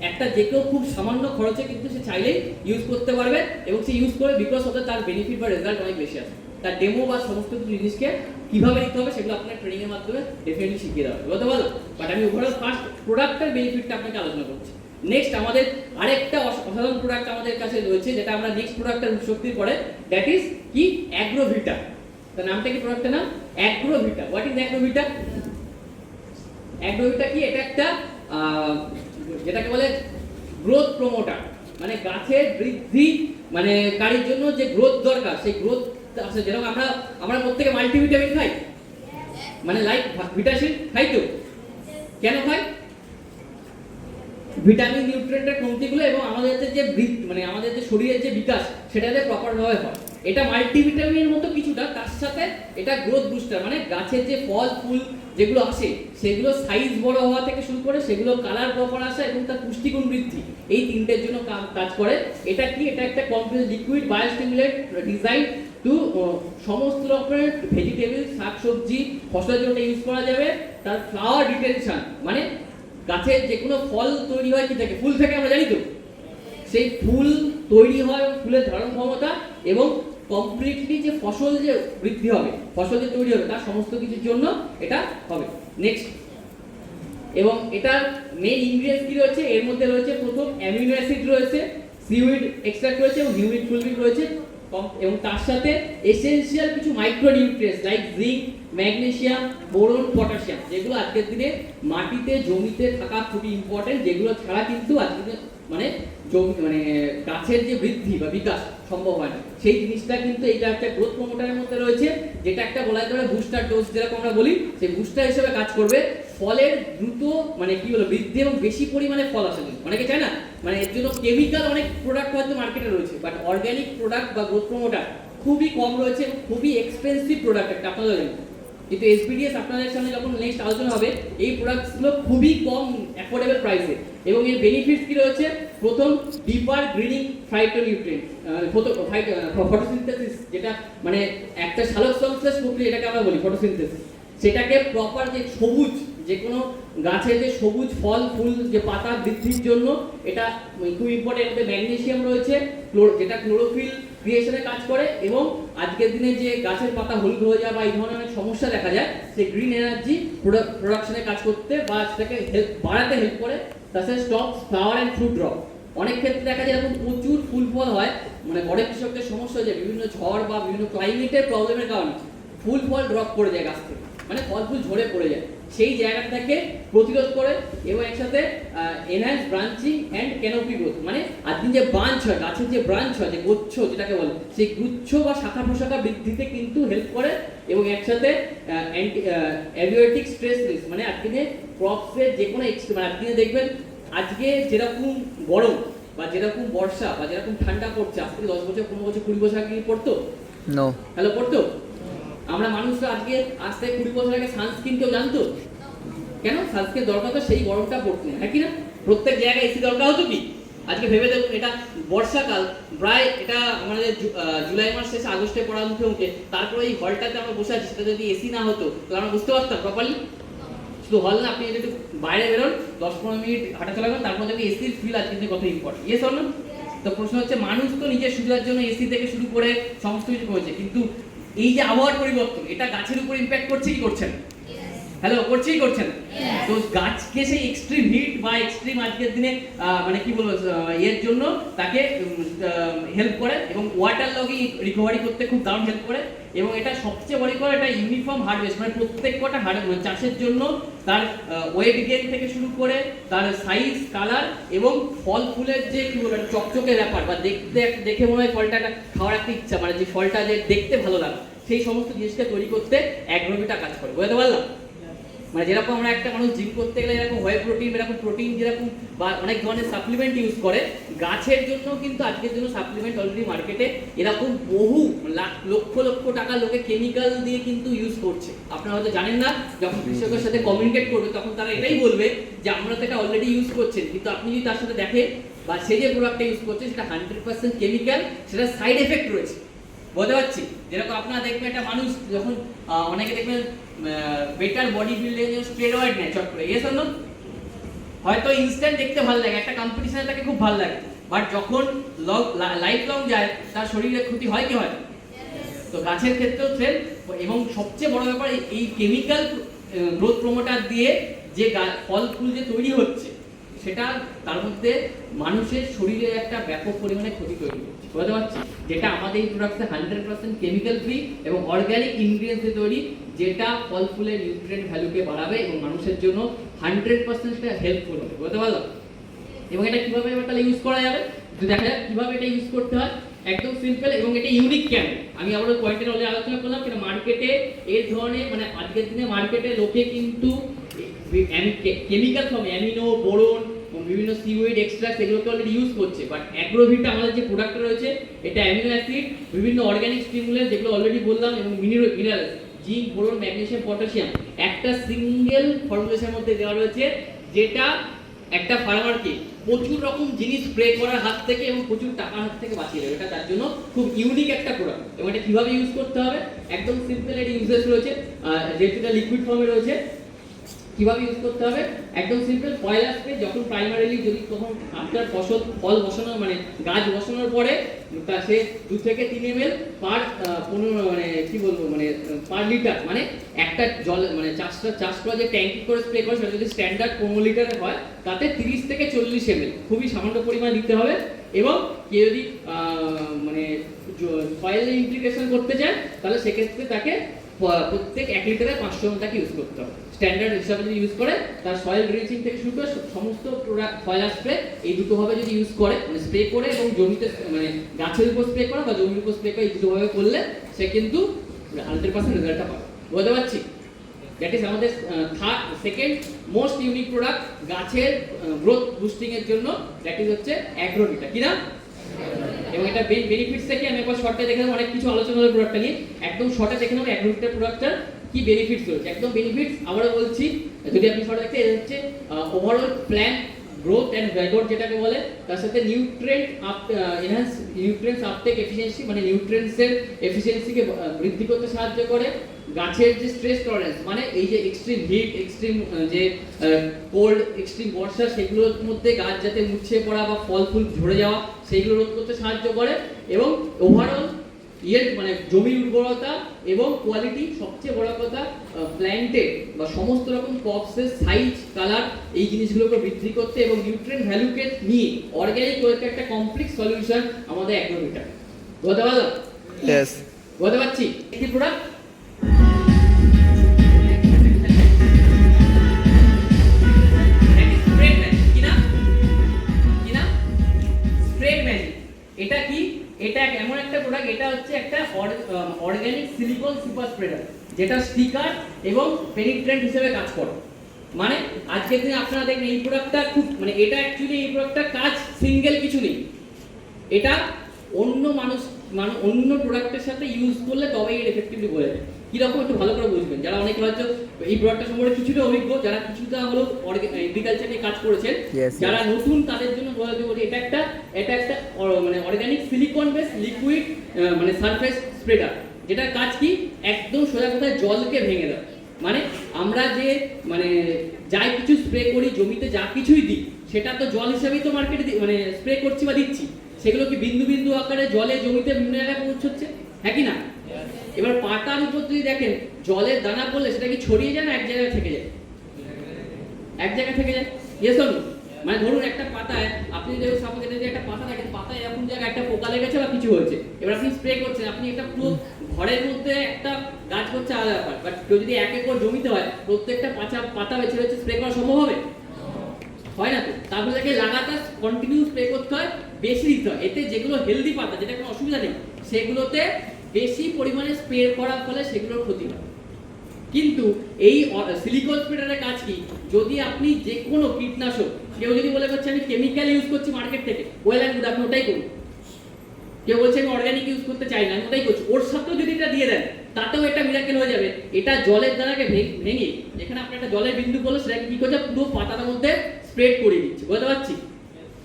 S1: একটা যে কেউ খুব সামান্য খরচে কিন্তু সে চাইলেই ইউজ করতে পারবে এবং সে ইউজ করে বিকজ অফ তার বেনিফিট বা রেজাল্ট অনেক বেশি আছে। তার ডেমো বা সমস্ত কিছু জিনিসকে কিভাবে নিতে হবে সেগুলো আপনার ট্রেনিং এর মাধ্যমে ডেফিনেটলি শিখিয়ে দেওয়া হবে। বলতে পারলাম? বাট আমি ওভারঅল ফার্স্ট প্রোডাক্টের বেনিফিটটা আপনাকে আলোচনা করছি। নেক্সট আমাদের আরেকটা অসাধারণ প্রোডাক্ট আমাদের কাছে রয়েছে, যেটা আমরা নেক্সট প্রোডাক্টের শক্তির পরে, দ্যাট ইজ কি অ্যাগ্রোভিটা। তার নামটা কি প্রোডাক্টের নাম? অ্যাগ্রোভিটা। What is অ্যাগ্রোভিটা? অ্যাগ্রোভিটা কি? এটা একটা যেটাকে বলে গ্রোথ প্রমোটার, মানে গাছের বৃদ্ধি মানে কারীর জন্য যে গ্রোথ দরকার, সেই গ্রোথ আছে। যেরকম আমরা প্রত্যেকে মাল্টিভিটামিন খাই, মানে লাইক ভিটামিন খাই তো, কেন খাই? ভিটামিন নিউট্রিয়েন্টের কমতিগুলো এবং আমাদের যে মানে আমাদের যে শরীরের যে বিকাশ সেটাতে প্রপার ভাবে হয়। এটা মাল্টিভিটামিনের মতো কিছুটা, তার সাথে এটা গ্রোথ বুস্টার, মানে গাছের যে ফল ফুল যেগুলো আসে সেগুলো সাইজ বড় হওয়া থেকে শুরু করে সেগুলো কালার প্রপার আসা এবং তার পুষ্টিগুণ বৃদ্ধি, এই তিনটের জন্য কাজ করে। এটা কি? এটা একটা কমপ্লিট লিকুইড বায়োস্টিমুলেট ডিজাইন টু সমস্ত রকমের ভেজিটেবল, শাকসবজি, ফসলের জন্য ইউজ করা যাবে। তার ফ্লাওয়ার রিটেনশন, মানে গাছের যে কোনো ফল তৈরি হয় কি থেকে? ফুল থেকে, আমরা জানি তো। সেই ফুল তৈরি হয়, ফুলের ধারণ ক্ষমতা এবং কমপ্লিটলি যে ফসল যে বৃদ্ধি হবে, ফসল যে তৈরি হবে, তার সমস্ত কিছুর জন্য এটা হবে। নেক্সট, এবং এটার মেইন ইনগ্রেডিয়েন্টস কি রয়েছে? এর মধ্যে রয়েছে প্রথম অ্যামিনো অ্যাসিড রয়েছে, সিউইড এক্সট্রাক্ট রয়েছে এবং হিউমিক ফুলমিক রয়েছে, এবং তার সাথে এসেনশিয়াল কিছু micro nutrients like zinc, magnesium, boron, potassium, যেগুলো আজকের দিনে মাটিতে জমিতে থাকা খুবই ইম্পর্টেন্ট, যেগুলো ছাড়া কিন্তু আজকের দিনে মানে মানে গাছের যে বৃদ্ধি বা বিকাশ সম্ভব হয় না। সেই জিনিসটা কিন্তু এটা একটা গ্রোথ প্রমোটারের মধ্যে রয়েছে, যেটা একটা বলা যেতে পারে বুস্টার ডোজ, যেরকম আমরা বলি, সেই বুস্টার হিসেবে কাজ করবে। ফলের দ্রুত মানে কি বলে বৃদ্ধি এবং বেশি পরিমাণে ফল আসে, অনেকে চায় না, মানে এর জন্য কেমিক্যাল অনেক প্রোডাক্ট হয়তো মার্কেটে রয়েছে, বাট অর্গানিক প্রোডাক্ট বা গ্রোথ প্রমোটার খুবই কম রয়েছে এবং খুবই এক্সপেন্সিভ প্রোডাক্ট একটা, আপনারা জানেন। কিন্তু এসবিডিএস আপনাদের সামনে যখন নেক্সট আলোচনা হবে, এই প্রোডাক্টসগুলো খুবই কম অ্যাফোর্ডেবল প্রাইসে এবং এর বেনিফিটস কি রয়েছে? প্রথম, ডিপার গ্রিনিং ফাইটোনিউট্রিয়েন্ট, ফটোসিনথেসিস, যেটা মানে একটা সালোক সংশ্লেষ প্রক্রিয়া, এটাকে আমরা বলি ফটোসিনথেসিস, সেটাকে প্রপার যে সবুজ যে কোনো গাছের যে সবুজ ফল ফুল যে পাতা বৃদ্ধির জন্য এটা খুব ইম্পর্টেন্ট। এতে ম্যাগনেসিয়াম রয়েছে, যেটা ক্লোরোফিল ক্রিয়েশনে কাজ করে এবং আজকের দিনে যে গাছের পাতা হলুদ হয়ে যাওয়া বা এই ধরনের অনেক সমস্যা দেখা যায়, সেই গ্রিন এনার্জি প্রোডাকশনে কাজ করতে বা সেটাকে বাড়াতে হেল্প করে। তাছাড়া stock flower and fruit drop, অনেক ক্ষেত্রে দেখা যায় এরকম প্রচুর ফুল ফল হয়, মানে অনেক কৃষকদের সমস্যা হয়ে যায় বিভিন্ন ঝড় বা বিভিন্ন ক্লাইমেটের প্রবলেমের কারণে ফুল ফল ড্রপ করে যায় গাছ থেকে, মানে ফল ফুল ঝরে পড়ে যায়, সেই জায়গাটাকে প্রতিরোধ করে এবং একসাথে enhance branching and canopy growth, মানে আজকে যে ব্রাঞ্চ হয়, গাছের যে ব্রাঞ্চ হয়, যে গুচ্ছ যেটাকে বলে, সেই গুচ্ছ বা শাখা প্রশাখা বৃদ্ধিতে কিন্তু হেল্প করে এবং একসাথে অ্যাবিওটিক স্ট্রেস রিস্ক, মানে আজকে ক্রপসের যে কোনো মানে আজকে দেখবেন আজকে যেরকম গরম বা যেরকম বর্ষা বা যেরকম ঠান্ডা পড়ছে, আজ থেকে 10 বছর 15 বছর 20 বছর আগে পড়তো? নো। হ্যালো, পড়তো? আমরা মানুষরা আজকে আজ থেকে 20 বছর আগে সানস্ক্রিন কেউ জানতো? কেন সানস্ক্রিন দরকার? তো সেই গরমটা পড়তো না, হ্যাঁ কি না? প্রত্যেক জায়গায় এসি দরকার হতো কি? আজকে ভেবে দেখুন, এটা বর্ষাকাল, প্রায় এটা আমাদের জুলাই মাস শেষে আগস্টে পড়ার মুখে মুখে, তারপরে এই হলটাতে আমরা বসে আছি, সেটা যদি এসি না হতো তাহলে আমরা বুঝতে পারতাম প্রপারলি? শুধু হল না, আপনি যদি একটু বাইরে বেরোন 10-15 মিনিট হাঁটাচলা করেন, তারপর দেখবেন এসির ফিল আজকে দিনে কত ইম্পর্টেন্ট। Yes or no? তো প্রশ্ন হচ্ছে, মানুষ তো নিজের সুবিধার জন্য এসি থেকে শুরু করে সমস্ত কিছু করেছে, কিন্তু এই যে আবহাওয়ার পরিবর্তন, এটা গাছের উপর ইম্প্যাক্ট করছে কি করছে না? হ্যালো, করছেই করছে না? তো গাছকে সেই এক্সট্রিম হিট বা এক্সট্রিম আজকের দিনে মানে কি বলবো, এর জন্য তাকে হেল্প করে, এবং ওয়াটার লগিং রিকভারি করতে খুব দারুণ হেল্প করে। এবং এটা সবচেয়ে বড় করে, এটা ইউনিফর্ম হারভেস্ট, মানে প্রত্যেক কটা চাষের জন্য তার ওয়েট গেইন থেকে শুরু করে তার সাইজ, কালার এবং ফল ফুলের যে কি বলবো চকচকে ব্যাপার, বা দেখতে দেখে মনে হয় ফলটা খাওয়ার একটা ইচ্ছা, মানে যে ফলটা যে দেখতে ভালো লাগে, সেই সমস্ত জিনিসটা তৈরি করতে অ্যাগ্রোভিটা কাজ করে। বুঝতে পারলাম? মানে যেরকম আমরা একটা মানুষ জিম করতে গেলে এরকম হোয়াই প্রোটিন, এরকম প্রোটিন যেরকম বা অনেক ধরনের সাপ্লিমেন্ট ইউজ করে, গাছের জন্য কিন্তু আজকের জন্য সাপ্লিমেন্ট অলরেডি মার্কেটে এরকম বহু লক্ষ লক্ষ টাকা লোকে কেমিক্যাল দিয়ে কিন্তু ইউজ করছে। আপনারা হয়তো জানেন না, যখন কৃষকের সাথে কমিউনিকেট করবে তখন তারা এটাই বলবে যে আমরা তো এটা অলরেডি ইউজ করছেন, কিন্তু আপনি যদি তার সাথে দেখে বা সে যে প্রোডাক্টটা ইউজ করছে সেটা 100% কেমিক্যাল, সেটা সাইড এফেক্ট রয়েছে। বলতে পারছি? যেরকম আপনারা দেখবেন একটা মানুষ যখন অনেকে দেখবেন বেটার বডি বিল্ডের জন্য স্টেরয়েড নেয় চট করে, ইয়েস অর নো? হয়তো ইনস্ট্যান্ট দেখতে ভালো লাগে, একটা কম্পিটিশনে তাকে খুব ভালো লাগে, বাট যখন লাইফ লং যায় তার শরীরে ক্ষতি হয় কি হয়? তো গাছের ক্ষেত্রেও সেম। এবং সবচেয়ে বড় ব্যাপার, এই কেমিক্যাল গ্রোথ প্রমোটার দিয়ে যে ফল ফুল যে তৈরি হচ্ছে, সেটা তার মধ্যে মানুষের শরীরে একটা ব্যাপক পরিমাণে ক্ষতি তৈরি করছে। বুঝতে পারছি? যেটা আমাদের এই প্রোডাক্টে 100% কেমিক্যাল ফ্রি এবং অর্গানিক ইনগ্রিডিয়েন্টস দিয়ে তৈরি, যেটা ফল ফুলের নিউট্রিয়েন্ট ভ্যালুকে বাড়াবে এবং মানুষের জন্য 100% হেল্পফুল হবে। বুঝতে পারলো? এবং এটা কিভাবে এবার তাহলে ইউজ করা যাবে, যদি দেখা যাক কিভাবে এটা ইউজ করতে হয়। একদম সিম্পল, এবং এটা ইউনিক কেন আমি আবার পয়েন্টের অলরেডি আলোচনা করলাম, কেন মার্কেটে এই ধরনের মানে আজকের দিনে মার্কেটে লোকে কিন্তু কেমিক্যাল ফর্মে অ্যামিনো, বোরন, বিভিন্ন সিউইড এক্সট্রাক্ট এগুলোকে অলরেডি ইউজ করছে, বাট অ্যাগ্রোভিটা আমাদের যে প্রোডাক্টটা রয়েছে, এটা অ্যামিনো অ্যাসিড, বিভিন্ন অর্গানিক স্টিমুলেন্ট যেগুলো অলরেডি বললাম, এবং mineral zinc, boron, magnesium, potassium একটা সিঙ্গেল ফর্মুলেশনের মধ্যে দেওয়া রয়েছে, যেটা একটা ফার্মারকে প্রচুর রকম জিনিস স্প্রে করার হাত থেকে এবং প্রচুর টাকার হাত থেকে বাঁচিয়ে দেবে। এটা তার জন্য খুব ইউনিক একটা প্রোডাক্ট। এবং এটা কিভাবে ইউজ করতে হবে, একদম সিম্পল এর ইউজেস রয়েছে, যেহেতু এটা লিকুইড ফর্মে রয়েছে। কিভাবে ইউজ করতে হবে, একদম সিম্পল। পয়লা স্প্রে যখন প্রাইমারিলি, যদি তখন আফটার ফল বসানো মানে গাছ বসানোর পরে, তা সে 2 থেকে 3 ml পার 15 মানে কি বলবো মানে পার লিটার, মানে একটা জল মানে চাষ করা যে ট্যাঙ্কি করে স্প্রে করে, সেটা যদি স্ট্যান্ডার্ড 15 লিটারের হয়, তাতে 30 থেকে 40 ml খুবই সামান্য পরিমাণ দিতে হবে। এবং কেউ যদি মানে সয়েল ইমপ্লিকেশন করতে চায়, তাহলে সেক্ষেত্রে তাকে প্রত্যেক 1 লিটারে 500 ml তাকে ইউজ করতে হবে। স্ট্যান্ডার্ড হিসাবে যদি ইউজ করে, তার সয়েল ড্রেঞ্চিং থেকে শুরু করে সমস্ত প্রোডাক্ট, ফয়লা স্প্রে, এই দুটো ভাবে যদি ইউজ করে, মানে স্প্রে করে এবং জমিতে মানে গাছের উপর স্প্রে করা বা জমির উপর স্প্রে করে, এই দুটো ভাবে করলে সে কিন্তু 100% রেজাল্টটা পাবে। বুঝতে পারছি? দ্যাট ইজ আমাদের সেকেন্ড মোস্ট ইউনিক প্রোডাক্ট গাছের গ্রোথ বুস্টিং এর জন্য, দ্যাট ইজ হচ্ছে অ্যাগ্রোভিটা। কি না? এবং এটা বেনিফিটস থেকে আমি একবার শর্টে দেখে নেব, অনেক কিছু আলোচনা হলো প্রোডাক্টটা নিয়ে, একদম শর্টে দেখে নেব অ্যাগ্রোভিটা প্রোডাক্টটার কি বেনিফিটস রয়েছে। একদম বেনিফিটস আবারও বলছি, যদি আপনি শর্টে দেখতে, এটা হচ্ছে ওভারঅল প্ল্যান্ট গ্রোথ এন্ড ভ্যাগর যেটাকে বলে, তার সাথে nutrient enhance nutrients uptake efficiency, মানে নিউট্রিয়েন্টসের এফিসিয়েন্সিকে বৃদ্ধি করতে সাহায্য করে। গাছের যে স্ট্রেস টলারেন্স, মানে এই যে এক্সট্রিম হিট, এক্সট্রিম যে কোল্ড, এক্সট্রিম বর্ষা, সেগুলোর মধ্যে গাছ যাতে মুছিয়ে পড়া বা ফল ফুল ঝরে যাওয়া, সেইগুলো রোধ করতে সাহায্য করে। এবং ওভারঅল ইয়েল্ড মানে জমির উর্বরতা এবং কোয়ালিটি, সবচেয়ে বড় কথা প্ল্যান্টের বা সমস্ত রকম ক্রপসের সাইজ, কালার, এই জিনিসগুলোকে বৃদ্ধি করতে এবং নিউট্রিয়েন্ট ভ্যালুকে নিয়ে অর্গানিক ওয়েতে একটা কমপ্লিট সলিউশন আমাদের অ্যাগ্রোভিটা। বলতে পারলাম?
S2: ইয়েস,
S1: বলতে পারছি? একটি প্রোডাক্ট এটা কি? এটা এমন একটা প্রোডাক্ট, এটা হচ্ছে একটা অর্গানিক সিলিকন সুপার স্প্রেডার, যেটা স্টিকার এবং পেনিট্রেন্ট হিসেবে কাজ করে। মানে আজকের দিনে আপনারা দেখেন এই প্রোডাক্টটা খুব মানে এটা অ্যাকচুয়ালি এই প্রোডাক্টটা কাজ সিঙ্গেল কিছু নেই, এটা অন্য অন্য প্রোডাক্টের সাথে ইউজ করলে তবেই এর এফেক্টিভলি বোঝা যায়। কিরকম একটু ভালো করে বুঝবেন, যারা অনেকে হয়তো এই প্রোডাক্টটা সম্পর্কে কিছুটা অভিজ্ঞ, যারা কিছুটা হলেও এগ্রিকালচার নিয়ে কাজ করেছেন, যারা নতুন তাদের জন্য বলে দেবো এটা একটা মানে অর্গানিক সিলিকন বেস লিকুইড মানে সারফেস স্প্রেডার, যেটার কাজ কি একদম সোজা কথায় জলকে ভেঙে দেয়। মানে আমরা যে মানে যাই কিছু স্প্রে করি জমিতে, যা কিছুই দিই সেটা তো জল হিসেবেই তো মার্কেটে মানে স্প্রে করছি বা দিচ্ছি, সেগুলো কি বিন্দু বিন্দু আকারে জলে জমিতে বিভিন্ন জায়গায় পৌঁছচ্ছে, হ্যাঁ কি না? এবার পাতার উপর যদি দেখেন জলের দানা পড়লে সেটা কি ছড়িয়ে যায় না এক জায়গায় থেকে যায়? এক জায়গায় থেকে যায়, ইয়েস অর নো? মানে ধরুন একটা পাতায় আপনি যদি সাপোজ এটা যে একটা পাতা থাকে, পাতায় এরকম জায়গায় একটা পোকা লেগেছে বা কিছু হয়েছে, এবার আপনি স্প্রে করছেন, আপনি একটা পুরো ঘরের মধ্যে একটা গাছ করছে আলাদা ব্যাপার, বাট কেউ যদি 1 একর জমিতে হয় প্রত্যেকটা পাতা বেছে বেছে স্প্রে করা সম্ভব হবে? হয় না তো। তারপরে তাকে লাগাতার কন্টিনিউ স্প্রে করতে হয়, বেশি দিতে হয়। এতে যেগুলো হেলদি পাতা, যেটা কোনো অসুবিধা নেই, সেগুলোতে বেশি পরিমাণে স্প্রে করার ফলে সেগুলোর ক্ষতি হয়। কিন্তু এই সিলিকন স্প্রেডারের কাজ কি, যদি আপনি যে কোনো কীটনাশক, কেউ যদি বলে করছে আমি কেমিক্যাল ইউজ করছি মার্কেট থেকে, ওয়েল অ্যান্ড গুড, আপনি ওটাই করুন। কেউ বলছে আমি অর্গানিক ইউজ করতে চাই না, আমি ওটাই করছি, ওর সাথেও যদি এটা দিয়ে দেন তাতেও এটা মিরাকেল হয়ে যাবে। এটা জলের দ্বারাকে ভেঙে যেখানে আপনার একটা জলের বিন্দু করলো সেটাকে কি করছে পুরো পাতাটার মধ্যে স্প্রেড করে দিচ্ছে, বুঝতে পারছি?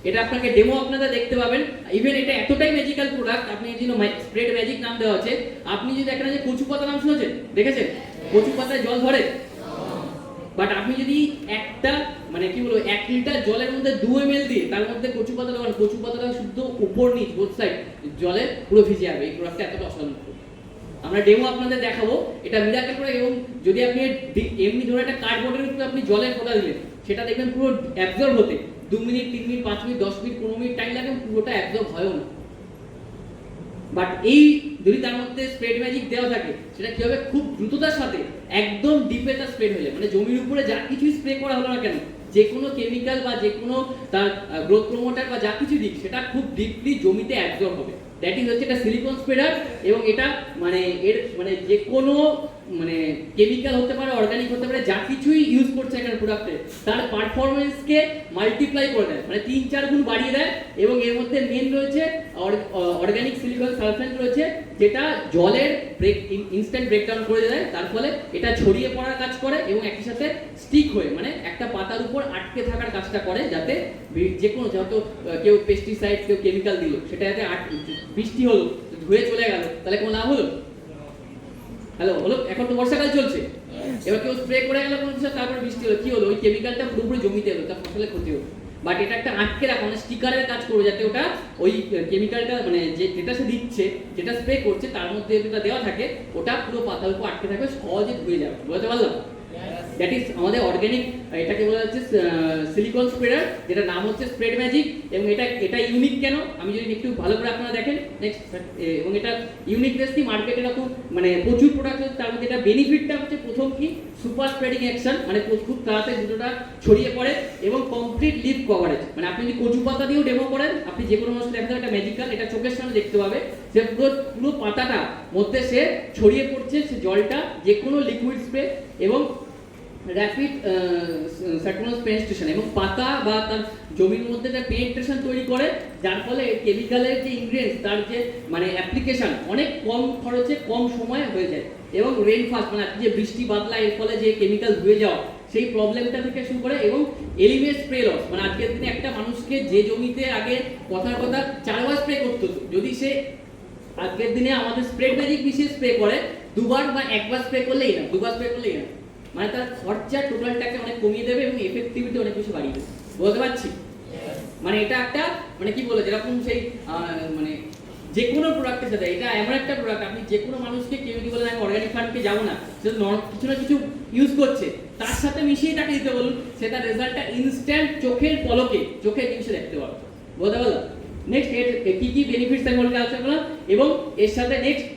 S1: এটা আপনাকে ডেমো আপনাদের দেখতে পাবেন। ইভেন এটা এতটাই ম্যাজিক্যাল প্রোডাক্ট, আপনি এই জন্য স্প্রেড ম্যাজিক নাম দেওয়া আছে। আপনি যদি এখানে যে কচু পাতা নাম শুনেছেন, দেখেছেন কচু পাতায় জল ধরে, বাট আপনি যদি একটা মানে কি বলবো 1 লিটার জলের মধ্যে 2 ml দিয়ে তার মধ্যে কচু পাতা লাগান, কচু পাতাটা শুদ্ধ উপর নিচ বোথ সাইড জলে পুরো ভিজে যাবে। এই প্রোডাক্টটা এতটা অসাধারণ। আমরা ডেমো আপনাদের দেখাবো, এটা মিরাকেল প্রোডাক্ট। এবং যদি আপনি এমনি ধরে একটা কার্ডবোর্ডের উপরে আপনি জলের ফোঁটা দিলেন, সেটা দেখবেন পুরো অ্যাবজর্ব হতে 2 minute 3 minute 5 minute 10 minute 15 minute time লাগে, পুরোটা অ্যাবজর্ব হয়ও না। বাট এই যদি তার মধ্যে স্প্রেড ম্যাজিক দেওয়া থাকে, সেটা কি হবে খুব দ্রুততার সাথে একদম ডিপে তা স্প্রেড হয়ে যায়। মানে জমির উপরে যা কিছু স্প্রে করা হলো না কেন, যে কোনো কেমিক্যাল বা যে কোনো তার গ্রোথ প্রমোটার বা যা কিছু দিক, সেটা খুব ডিপলি জমিতে অ্যাবজর্ব হবে। দ্যাট ইজ হচ্ছে এটা সিলিকন স্প্রেডার। এবং এটা মানে এর মানে যে কোনো মানে কেমিক্যাল হতে পারে, অর্গানিক হতে পারে, যা কিছুই ইউজ করছে এখানে প্রোডাক্টে, তার পারফরমেন্সকে মাল্টিপ্লাই করে দেয়, মানে 3-4 গুণ বাড়িয়ে দেয়। এবং এর মধ্যে মেন রয়েছে অর্গানিক সিলিকন সালফেট রয়েছে, যেটা জলের ইনস্ট্যান্ট ব্রেকডাউন করে দেয়। তার ফলে এটা ছড়িয়ে পড়ার কাজ করে এবং একই সাথে স্টিক হয়ে মানে একটা পাতার উপর আটকে থাকার কাজটা করে, যাতে যে কোনো যত কেউ পেস্টিসাইড কেউ কেমিক্যাল দিল, সেটা যাতে বৃষ্টি হলো ধুয়ে চলে গেল, তাহলে কোনো লাভ হলো? হ্যালো হলো। এখন তো বর্ষাকাল চলছে, এবার কেউ স্প্রে করে গেল কোনো কিছু, তারপর বৃষ্টি হলো, কি হলো? ওই কেমিক্যালটা পুরোপুরি জমিতে এলো, তার ফসলের ক্ষতি হলো। বাট এটা একটা আটকে রাখা মানে স্টিকারের কাজ করবে, যাতে ওটা ওই কেমিক্যালটা মানে যেটা সে দিচ্ছে, যেটা স্প্রে করছে, তার মধ্যে যেটা দেওয়া থাকে, ওটা পুরো পাতার উপর আটকে থাকবে, সহজে ধুয়ে যাবে। বুঝতে পারলাম? দ্যাট ইজ আমাদের অর্গানিক, এটাকে বলা হচ্ছে সিলিকন স্প্রেডার, যেটা নাম হচ্ছে স্প্রেড ম্যাজিক। এবং এটা ইউনিক কেন, আমি যদি একটু ভালো করে আপনারা দেখেন নেক্সট। এবং এটা ইউনিকনেস কি, মার্কেটে এরকম মানে প্রচুর প্রোডাক্ট আছে, তার মধ্যে এটা বেনিফিটটা হচ্ছে প্রথম কি সুপার স্প্রেডিং অ্যাকশন, মানে খুব তাড়াতাড়ি দুটোটা ছড়িয়ে পড়ে। এবং কমপ্লিট লিফ কভারেজ, মানে আপনি যদি কচু পাতা দিয়েও ডেমো করেন, আপনি যে কোনো মানুষকে দেখতে এটা ম্যাজিক্যাল, এটা চোখের সামনে দেখতে পাবে যে পুরো পাতাটা মধ্যে সে ছড়িয়ে পড়ছে সে জলটা, যে কোনো লিকুইড স্প্রে এবং র্যাপিড সার্কুলার পেনিট্রেশন, এবং পাতা বা তার জমির মধ্যে একটা পেনিট্রেশন তৈরি করে, যার ফলে কেমিক্যালের যে ইনগ্রেডিয়েন্টস তার যে মানে অ্যাপ্লিকেশন অনেক কম খরচে কম সময়ে হয়ে যায়। এবং রেন ফাস্ট, মানে যে বৃষ্টি বাদলা এর ফলে যে কেমিক্যাল ধুয়ে যাওয়া, সেই প্রবলেমটা থেকে শুরু করে। এবং এলিমিনেট স্প্রে লস, মানে আজকের দিনে একটা মানুষকে যে জমিতে আগে কথার কথা 4 বার স্প্রে করতে হতো, যদি সে আজকের দিনে আমাদের স্প্রেড ম্যাজিক মিশিয়ে স্প্রে করে 2 বার বা 1 বার স্প্রে করলেই না, 2 বার স্প্রে করলেই না, মানে তার খরচা টোটালটাকে অনেক কমিয়ে দেবে এবং এফেক্টিভিটি অনেক বেশি বাড়িয়ে দেবে। বুঝতে পারছি? মানে এটা একটা মানে কি বলে, যেরকম সেই মানে যে কোনো প্রোডাক্টের সাথে এটা এমন একটা প্রোডাক্ট, আপনি যে কোনো মানুষকে কেউ যদি বলেন আমি অর্গানিক ফার্মকে যাবো না, সে কিছু না কিছু ইউজ করছে, তার সাথে মিশিয়ে তাকে দিতে বলুন, সেটা রেজাল্টটা ইনস্ট্যান্ট চোখের পলকে চোখের জিনিসে দেখতে পারবে। বুঝতে পারলাম? নেক্সট এর কি কি বেনিফিটস আমি বলতে আলোচনা করলাম। এবং এর সাথে নেক্সট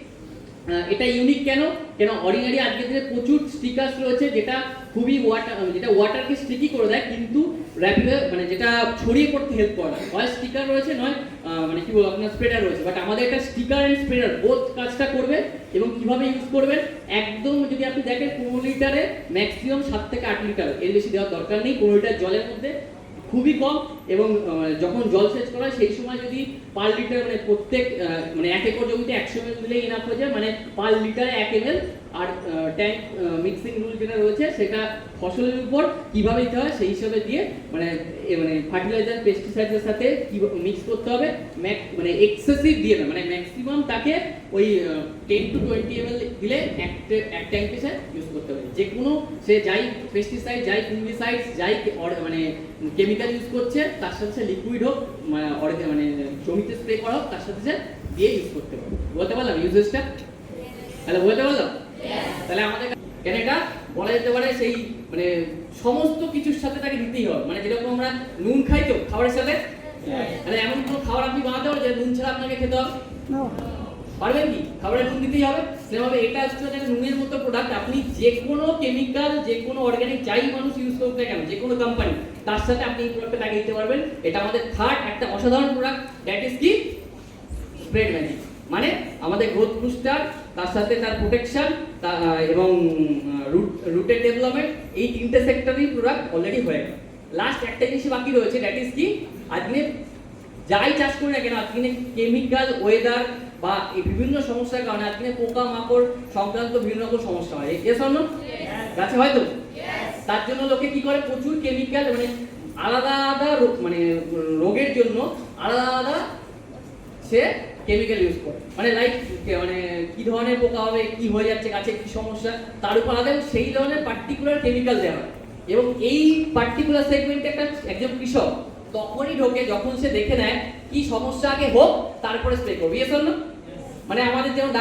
S1: এটা ইউনিক কেন, অর্ডিনারি আজকের দিনে প্রচুর স্টিকার্স রয়েছে, যেটা খুবই ওয়াটারকে স্টিকি করে দেয়, কিন্তু র্যাপিড মানে যেটা ছড়িয়ে পড়তে হেল্প করে না। হয় স্টিকার রয়েছে, নয় মানে কি বলবো আপনার স্প্রেডার রয়েছে। বাট আমাদের একটা স্টিকার অ্যান্ড স্প্রেডার বোথ কাজটা করবে। এবং কিভাবে ইউজ করবেন, একদম যদি আপনি দেখেন 15 লিটারে ম্যাক্সিমাম 7 থেকে 8 লিটার, এর বেশি দেওয়ার দরকার নেই। 15 লিটার জলের মধ্যে খুবই কম এবং যখন জল সেচ করা হয় সেই সময় যদি পার লিটার মানে প্রত্যেক মানে 1 একর জমিতে 100 ml দিলে ইনাফ হয়ে যায়, মানে পার লিটারে 1 ml। আর ট্যাঙ্ক মিক্সিং রুল যেটা রয়েছে সেটা ফসলের উপর কিভাবে দিতে হয় সেই হিসাবে দিয়ে মানে মানে ফার্টিলাইজার পেস্টিসাইডের সাথে কি মিক্স করতে হবে, মানে এক্সেসিভ দিয়ে না, মানে ম্যাক্সিমাম তাকে ওই 10 to 20 ml দিলে এক ট্যাঙ্কে সে ইউজ করতে হবে। যে কোনো সে যাই পেস্টিসাইড, যাই ফুঙ্গিসাইডস, যাই মানে কেমিক্যাল ইউজ করছে তার সাথে সে লিকুইড হোক মানে জমিতে স্প্রে করা হোক তার সাথে সে দিয়ে ইউজ করতে পারবে। বলতে পারলাম ইউজেসটা? তাহলে বলতে পারলাম? তাহলে আমাদের কেন এটা বলা যেতে পারে সেই মানে সমস্ত কিছুর সাথে তাকে দিতেই হবে, মানে যেরকম আমরা নুন খাই তো খাবারের সাথে, তাহলে এমন কোনো খাবার আপনি বানাতে পারেন যে নুন ছাড়া আপনাকে খেতে হবে? পারবেন কি? খাবারে নুন দিতেই হবে। সেভাবে এটা হচ্ছে যে নুনের মতো প্রোডাক্ট, আপনি যে কোনো কেমিক্যাল, যে কোনো অর্গানিক যাই মানুষ ইউজ করতে কেন, যে কোনো কোম্পানি, তার সাথে আপনি এই প্রোডাক্টটা লাগিয়ে দিতে পারবেন। এটা আমাদের থার্ড একটা অসাধারণ প্রোডাক্ট, দ্যাট ইজ কি স্প্রেড ম্যাজিক। মানে আমাদের গ্রোথ বুস্টার, তার সাথে তার প্রোটেকশন এবং রুটের ডেভেলপমেন্ট, এই তিনটে সেক্টরেই প্রোডাক্ট অলরেডি হয়ে গেল। লাস্ট একটা জিনিস বাকি রয়েছে, দ্যাট ইজ কি আজকে যাই চাষ করি না কেন আজকে কেমিক্যাল, ওয়েদার বা এই বিভিন্ন সমস্যার কারণে আজকে পোকা মাকড় সংক্রান্ত বিভিন্ন রকম সমস্যা হয়। এস অন্য গাছে হয়তো তার জন্য লোকে কি করে, প্রচুর কেমিক্যাল মানে আলাদা আলাদা মানে রোগের জন্য আলাদা আলাদা সে কেমিক্যাল ইউজ করে, মানে লাইক মানে কি ধরনের পোকা হবে, কি হয়ে যাচ্ছে গাছে, কি সমস্যা, তার উপর আলাদা সেই ধরনের পার্টিকুলার কেমিক্যাল দেওয়া হয়। এবং এই পার্টিকুলার সেগমেন্টে একজন কৃষক তখনই ঢোকে যখন সে দেখে নেয় কি সমস্যা আগে হোক তারপরে স্প্রে করবে। Yes or no? মানে আমাদের যেমন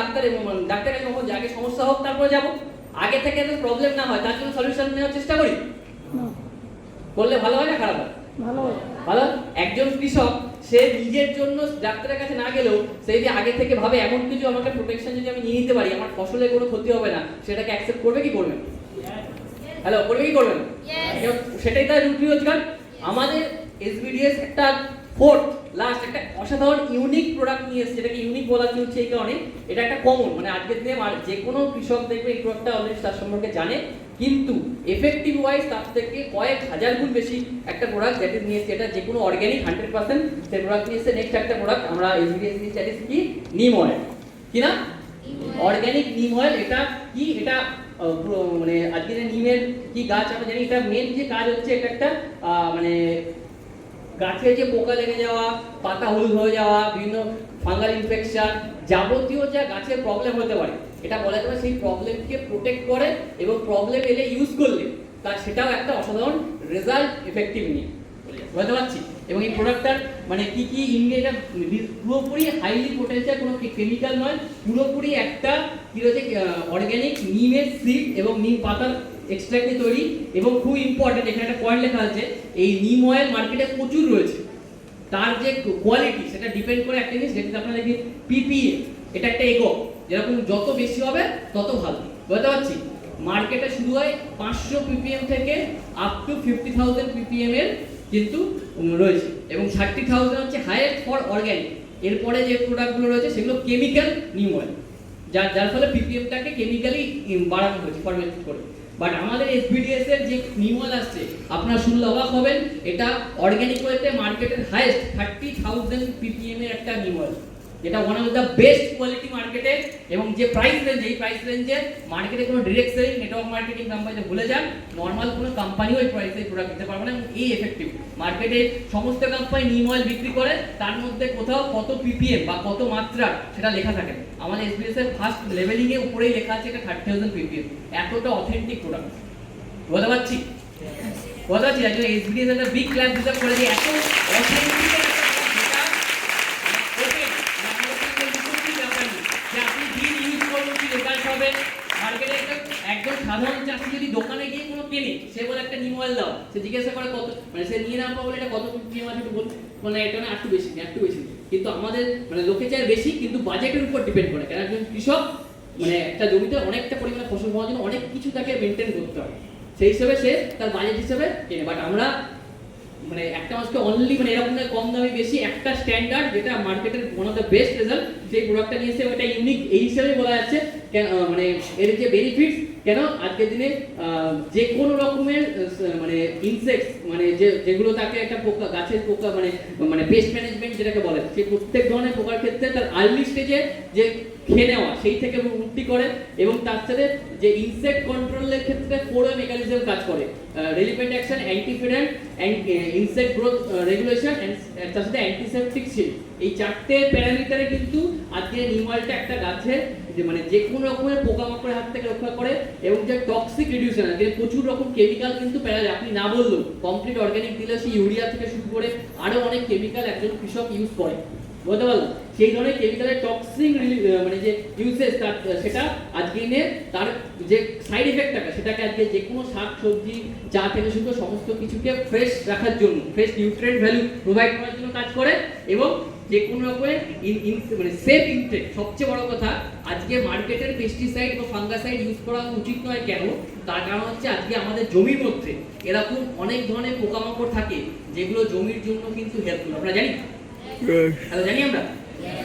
S1: ডাক্তারের যখন আগে সমস্যা হোক তারপরে যাব, আগে থেকে তো প্রবলেম না হয় তার জন্য সলিউশন নেওয়ার চেষ্টা করি, করলে ভালো হয় না খারাপ হয়? ভালো। একজন কৃষক সে নিজের জন্য ডাক্তারের কাছে না গেলেও সে যদি আগে থেকে ভাবে এমন কিছু আমাকে প্রোটেকশন যদি আমি নিয়ে নিতে পারি আমার ফসলের কোনো ক্ষতি হবে না, সেটাকে অ্যাকসেপ্ট করবে কি করবে? হ্যালো, করবে কি করবে? সেটাই তার রুটি রোজগার। আমাদের এসবিডিএস একটা ফোর্থ লাস্ট একটা অসাধারণ ইউনিক প্রোডাক্ট নিয়ে এসেছে, যেটাকে ইউনিক বলা হচ্ছে এই কারণে এটা একটা কমন, মানে আজকের দিনে যে কোনো কৃষক দেখবে এই প্রোডাক্টটা অলরেডি তার সম্পর্কে জানে, কিন্তু এফেক্টিভ ওয়াইজ তার থেকে কয়েক হাজার গুণ বেশি একটা প্রোডাক্ট যেটা নিয়ে এসেছে, এটা যে কোনো অর্গানিক 100% সেই প্রোডাক্ট নিয়ে এসেছে। নেক্সট একটা প্রোডাক্ট আমরা এসবিডিএস নিয়ে চাইছি কি নিম অয়েল, কি না অর্গানিক নিম অয়েল। এটা কি, এটা মানে আজকে নিমের কি গাছ আমরা জানি, এটা মেন যে কাজ হচ্ছে এটা একটা মানে গাছে যে পোকা লেগে যাওয়া, পাতা হলুদ হয়ে যাওয়া, বিভিন্ন ফাঙ্গাল ইনফেকশন, যাবতীয় যা গাছের প্রবলেম হতে পারে এটা বলা যেতে পারে সেই প্রবলেমকে প্রোটেক্ট করে, এবং প্রবলেম এলে ইউজ করলে তার সেটাও একটা অসাধারণ রেজাল্ট এফেক্টিভ নিয়ে বুঝতে পারছি। এবং এই প্রোডাক্টটার মানে কি কি ইনগ্রেডিয়েন্ট পুরোপুরি হাইলি পোটেনশিয়াল, কোনো কেমিক্যাল নয়, পুরোপুরি একটা কি রয়েছে অর্গানিক নিমের সিড এবং নিম পাতার এক্সট্রাক্টে তৈরি। এবং খুব ইম্পর্টেন্ট এখানে একটা পয়েন্ট লেখা আছে, এই নিম অয়েল মার্কেটে প্রচুর রয়েছে, তার যে কোয়ালিটি সেটা ডিপেন্ড করে একটা জিনিস, যেটা আপনারা দেখি পিপিএ, এটা একটা একক, যেরকম যত বেশি হবে তত ভালো। বুঝতে পারছি মার্কেটে শুরু হয় 500 ppm থেকে আপ টু 50,000 ppm এর কিন্তু রয়েছে, এবং 30,000 হচ্ছে হাইয়েস্ট ফর অর্গানিক। এরপরে যে প্রোডাক্টগুলো রয়েছে সেগুলো কেমিক্যাল নিম অয়েল, যার ফলে পিপিএমটাকে কেমিক্যালি বাড়ানো হয়েছে ফরমেট করে। বাট আমাদের এসবিডিএস এর যে নিম অয়েল আসছে আপনারা শুনলে অবাক হবেন, এটা অর্গানিক ওয়েতে মার্কেটের হাইয়েস্ট 30,000 ppm এর একটা নিম অয়েল, যেটা one of the best quality মার্কেটে। এবং যে প্রাইস রেঞ্জ, এই প্রাইস রেঞ্জে মার্কেটে কোনো ডিরেক্ট সেলিং নেটওয়ার্ক মার্কেটিং কোম্পানিতে ভুলে যান, নর্মাল কোনো কোম্পানিও এই প্রাইসে প্রোডাক্ট দিতে পারবে না। এবং এই এফেক্টিভ মার্কেটে সমস্ত কোম্পানি নিম অয়েল বিক্রি করে, তার মধ্যে কোথাও কত ppm বা কত মাত্রা সেটা লেখা থাকে, আমাদের এসবিএস এর ফার্স্ট লেভেলিং এ উপরেই লেখা আছে এটা 30,000 ppm, এতটা অথেন্টিক প্রোডাক্ট। বলতে পারছি একজন এসবিএস একটা বিগ ক্লাস ডিজার্ভ করে যে এত অথেন্টিক একজন সাধারণ চাষি যদি দোকানে গিয়ে কোনো কেনে, সে বলে একটা নিম অয়েল দাও, সে জিজ্ঞাসা করে কত, মানে সে নিয়ে নেওয়া বলে এটা কত ppm আছে একটু বলতে, মানে এটা না একটু বেশি, কিন্তু আমাদের মানে লোকে চায় বেশি, কিন্তু বাজেটের উপর ডিপেন্ড করে, কারণ একজন কৃষক মানে একটা জমিতে অনেকটা পরিমাণে ফসল পাওয়ার জন্য অনেক কিছু তাকে মেনটেন করতে হয়, সেই হিসেবে সে তার বাজেট হিসেবে কেনে। বাট আমরা মানে একটা মাসকে অনলি মানে এরকম কম দামে বেশি একটা স্ট্যান্ডার্ড, যেটা মার্কেটের one of the best result, সেই প্রোডাক্টটা নিয়েছে, ওটা ইউনিক এই হিসেবে বলা যাচ্ছে। মানে এর যে বেনিফিটস কেন আজকের দিনে যে কোনো রকমের মানে ইনসেক্টস মানে যেগুলো তাকে একটা পোকা গাছের পোকা মানে মানে পেস্ট ম্যানেজমেন্ট যেটাকে বলে, সেই প্রত্যেক ধরনের পোকার ক্ষেত্রে তার আর্লি স্টেজে যে খেয়ে নেওয়া সেই থেকে মুক্তি করে, এবং তার সাথে যে ইনসেক্ট কন্ট্রোলের ক্ষেত্রে 4 মেকানিজম কাজ করে, রেলিপেন্ট অ্যাকশন, অ্যান্টিফিডেন্ট, ইনসেক্ট গ্রোথ রেগুলেশন, তার সাথে অ্যান্টিসেপটিক শিল্ড। এই 4টে প্যারামিটারে কিন্তু আজকে নিম অয়েলটা একটা গাছে মানে যে কোনো রকমের পোকামাকড়ের হাত থেকে রক্ষা করে, এবং যে টক্সিক রিডিউশন আছে, প্রচুর রকম কেমিক্যাল কিন্তু আপনি না বললেও কমপ্লিট অর্গানিক দিলে সেই ইউরিয়া থেকে শুরু করে আরো অনেক কেমিক্যাল একজন কৃষক ইউজ করে, বলতে পারলাম সেই ধরনের কেমিক্যালের টক্সিক মানে যে ইউসেজ তার সেটা আজকে নিয়ে তার যে সাইড এফেক্ট থাকে সেটাকে আজকে যে কোনো শাক সবজি চা থেকে শুরু করে সমস্ত কিছুকে ফ্রেশ রাখার জন্য, ফ্রেশ নিউট্রিয়েন্ট ভ্যালু প্রোভাইড করার জন্য কাজ করে, এবং যে কোনো রকমের মানে সেফ ইনটেক। সবচেয়ে বড় কথা, আজকে মার্কেটের পেস্টিসাইড বা ফাঙ্গাসাইড ইউজ করা উচিত নয়। কেন? তার কারণ হচ্ছে আজকে আমাদের জমির মধ্যে এরকম অনেক ধরনের পোকামাকড় থাকে যেগুলো জমির জন্য কিন্তু হেল্পফুল, আমরা জানি, তাহলে জানি আমরা,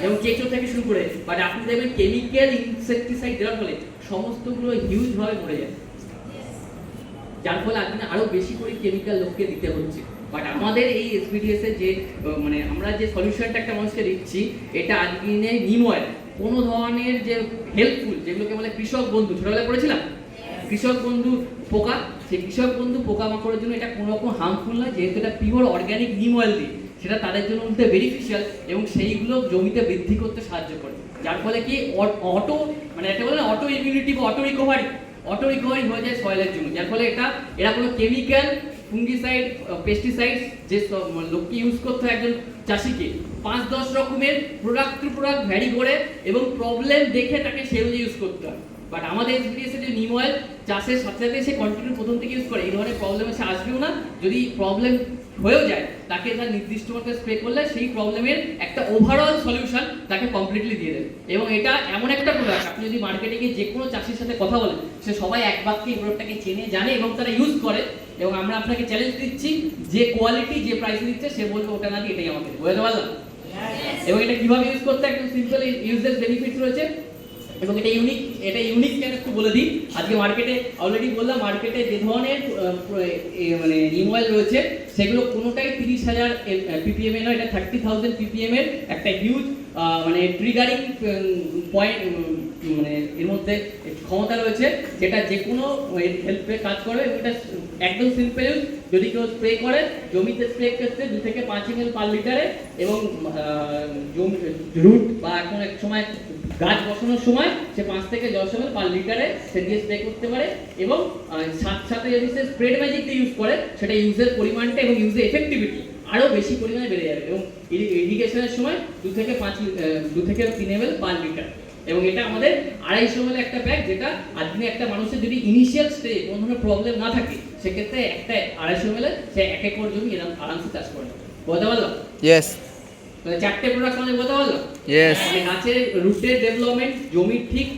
S1: যেমন কেঁচো থেকে শুরু করে, বাট আপনি দেখবেন কেমিক্যাল ইনসেকটিসাইড দেওয়ার ফলে সমস্তগুলো হিউজ ভাবে মরে যায়, যার ফলে আজকে আরো বেশি করে কেমিক্যাল লোককে দিতে হচ্ছে। বাট আমাদের এই এসবিডিএস এর যে মানে আমরা যে সলিউশনটা একটা মানুষকে দিচ্ছি, এটা আজকে নিম অয়েল কোনো ধরনের যে হেল্পফুল, যেগুলোকে বলে কৃষক বন্ধু, ছোটবেলায় পড়েছিলাম কৃষক বন্ধু পোকা, সেই কৃষক বন্ধু পোকামাকড়ের জন্য এটা কোনো রকম হার্মফুল নয়, যেহেতু এটা পিওর অর্গানিক নিম অয়েল দিয়ে, সেটা তাদের জন্য উল্টে বেনিফিশিয়াল, এবং সেইগুলো জমিতে বৃদ্ধি করতে সাহায্য করে, যার ফলে কি অটো মানে একটা বলে অটো ইমিউনিটি বা অটো রিকভারি হয়ে যায় সয়েলের জন্য, যার ফলে এরা কোনো কেমিক্যাল ফুঙ্গিসাইড পেস্টিসাইড যে লোককে ইউজ করতে হয় একজন চাষিকে 5-10 রকমের প্রোডাক্ট ভ্যারি করে এবং প্রবলেম দেখে তাকে সেই অনুযায়ী ইউজ করতে হয়। বাট আমাদের এক্সপিরিয়েন্সে যে নিম অয়েল চাষের সাথে সাথে সে কন্টিনিউ প্রথম থেকে ইউজ করে, এই ধরনের প্রবলেম সে আসবেও না। যদি প্রবলেম হয়েও যায় তাকে তার নির্দিষ্ট মতো স্প্রে করলে সেই প্রবলেমের একটা ওভারঅল সলিউশন তাকে কমপ্লিটলি দিয়ে দেবে। এবং এটা এমন একটা প্রোডাক্ট, আপনি যদি মার্কেটে গিয়ে যে কোনো চাষির সাথে কথা বলেন, সে সবাই এক বাক্যে এই প্রোডাক্টটাকে চেনে জানে এবং তারা ইউজ করে। এবং আমরা আপনাকে চ্যালেঞ্জ দিচ্ছি, যে কোয়ালিটি যে প্রাইসে দিচ্ছে সে বলবে ওটা না দিয়ে এটাই আমাদের, বুঝতে পারলাম? এবং এটা কিভাবে ইউজ করতে একদম সিম্পল ইউজেস বেনিফিটস রয়েছে, এবং এটা ইউনিক কেন একটু বলে দিই। আজকে মার্কেটে অলরেডি বললাম, মার্কেটে যে ধরনের মানে নিম অয়েল রয়েছে সেগুলো কোনোটাই 30,000 ppm এর নয়, এটা 30,000 ppm এর একটা হিউজ মানে ট্রিগারিং পয়েন্ট, মানে এর মধ্যে ক্ষমতা রয়েছে, যেটা যে কোনো হেল্পে কাজ করে। এবং এটা একদম সিম্পল ইউজ, যদি কেউ স্প্রে করে জমিতে স্প্রে ক্ষেত্রে 2 থেকে 5 ml পার লিটারে, এবং জমি রুট বা এখন এক সময় গাছ বসানোর সময় সে 5 থেকে 10 ml পার লিটারে সে দিয়ে স্প্রে করতে পারে। এবং সাথে যদি সে স্প্রেড ম্যাজিক দিয়ে ইউজ করে, সেটা ইউজের পরিমাণটা এবং ইউজের এফেক্টিভিটি আরো বেশি পরিমাণে বেড়ে যাবে। এবং ইরিগেশনের সময় 2 থেকে 3 ml পার লিটার। এবং এটা আমাদের 250 ml একটা প্যাক, যেটা আজকে একটা মানুষের যদি ইনিশিয়াল স্টেজে কোনো ধরনের প্রবলেম না থাকে, সেক্ষেত্রে একটা 250 ml সে 1 একর জমি এরকম আরামসে চাষ করে। বলতে পারলাম?
S2: ইয়েস।
S1: 4টে প্রোডাক্ট আমাদের বলতে পারলাম।
S2: ইয়েস।
S1: গাছের রুটের ডেভেলপমেন্ট, জমির ঠিক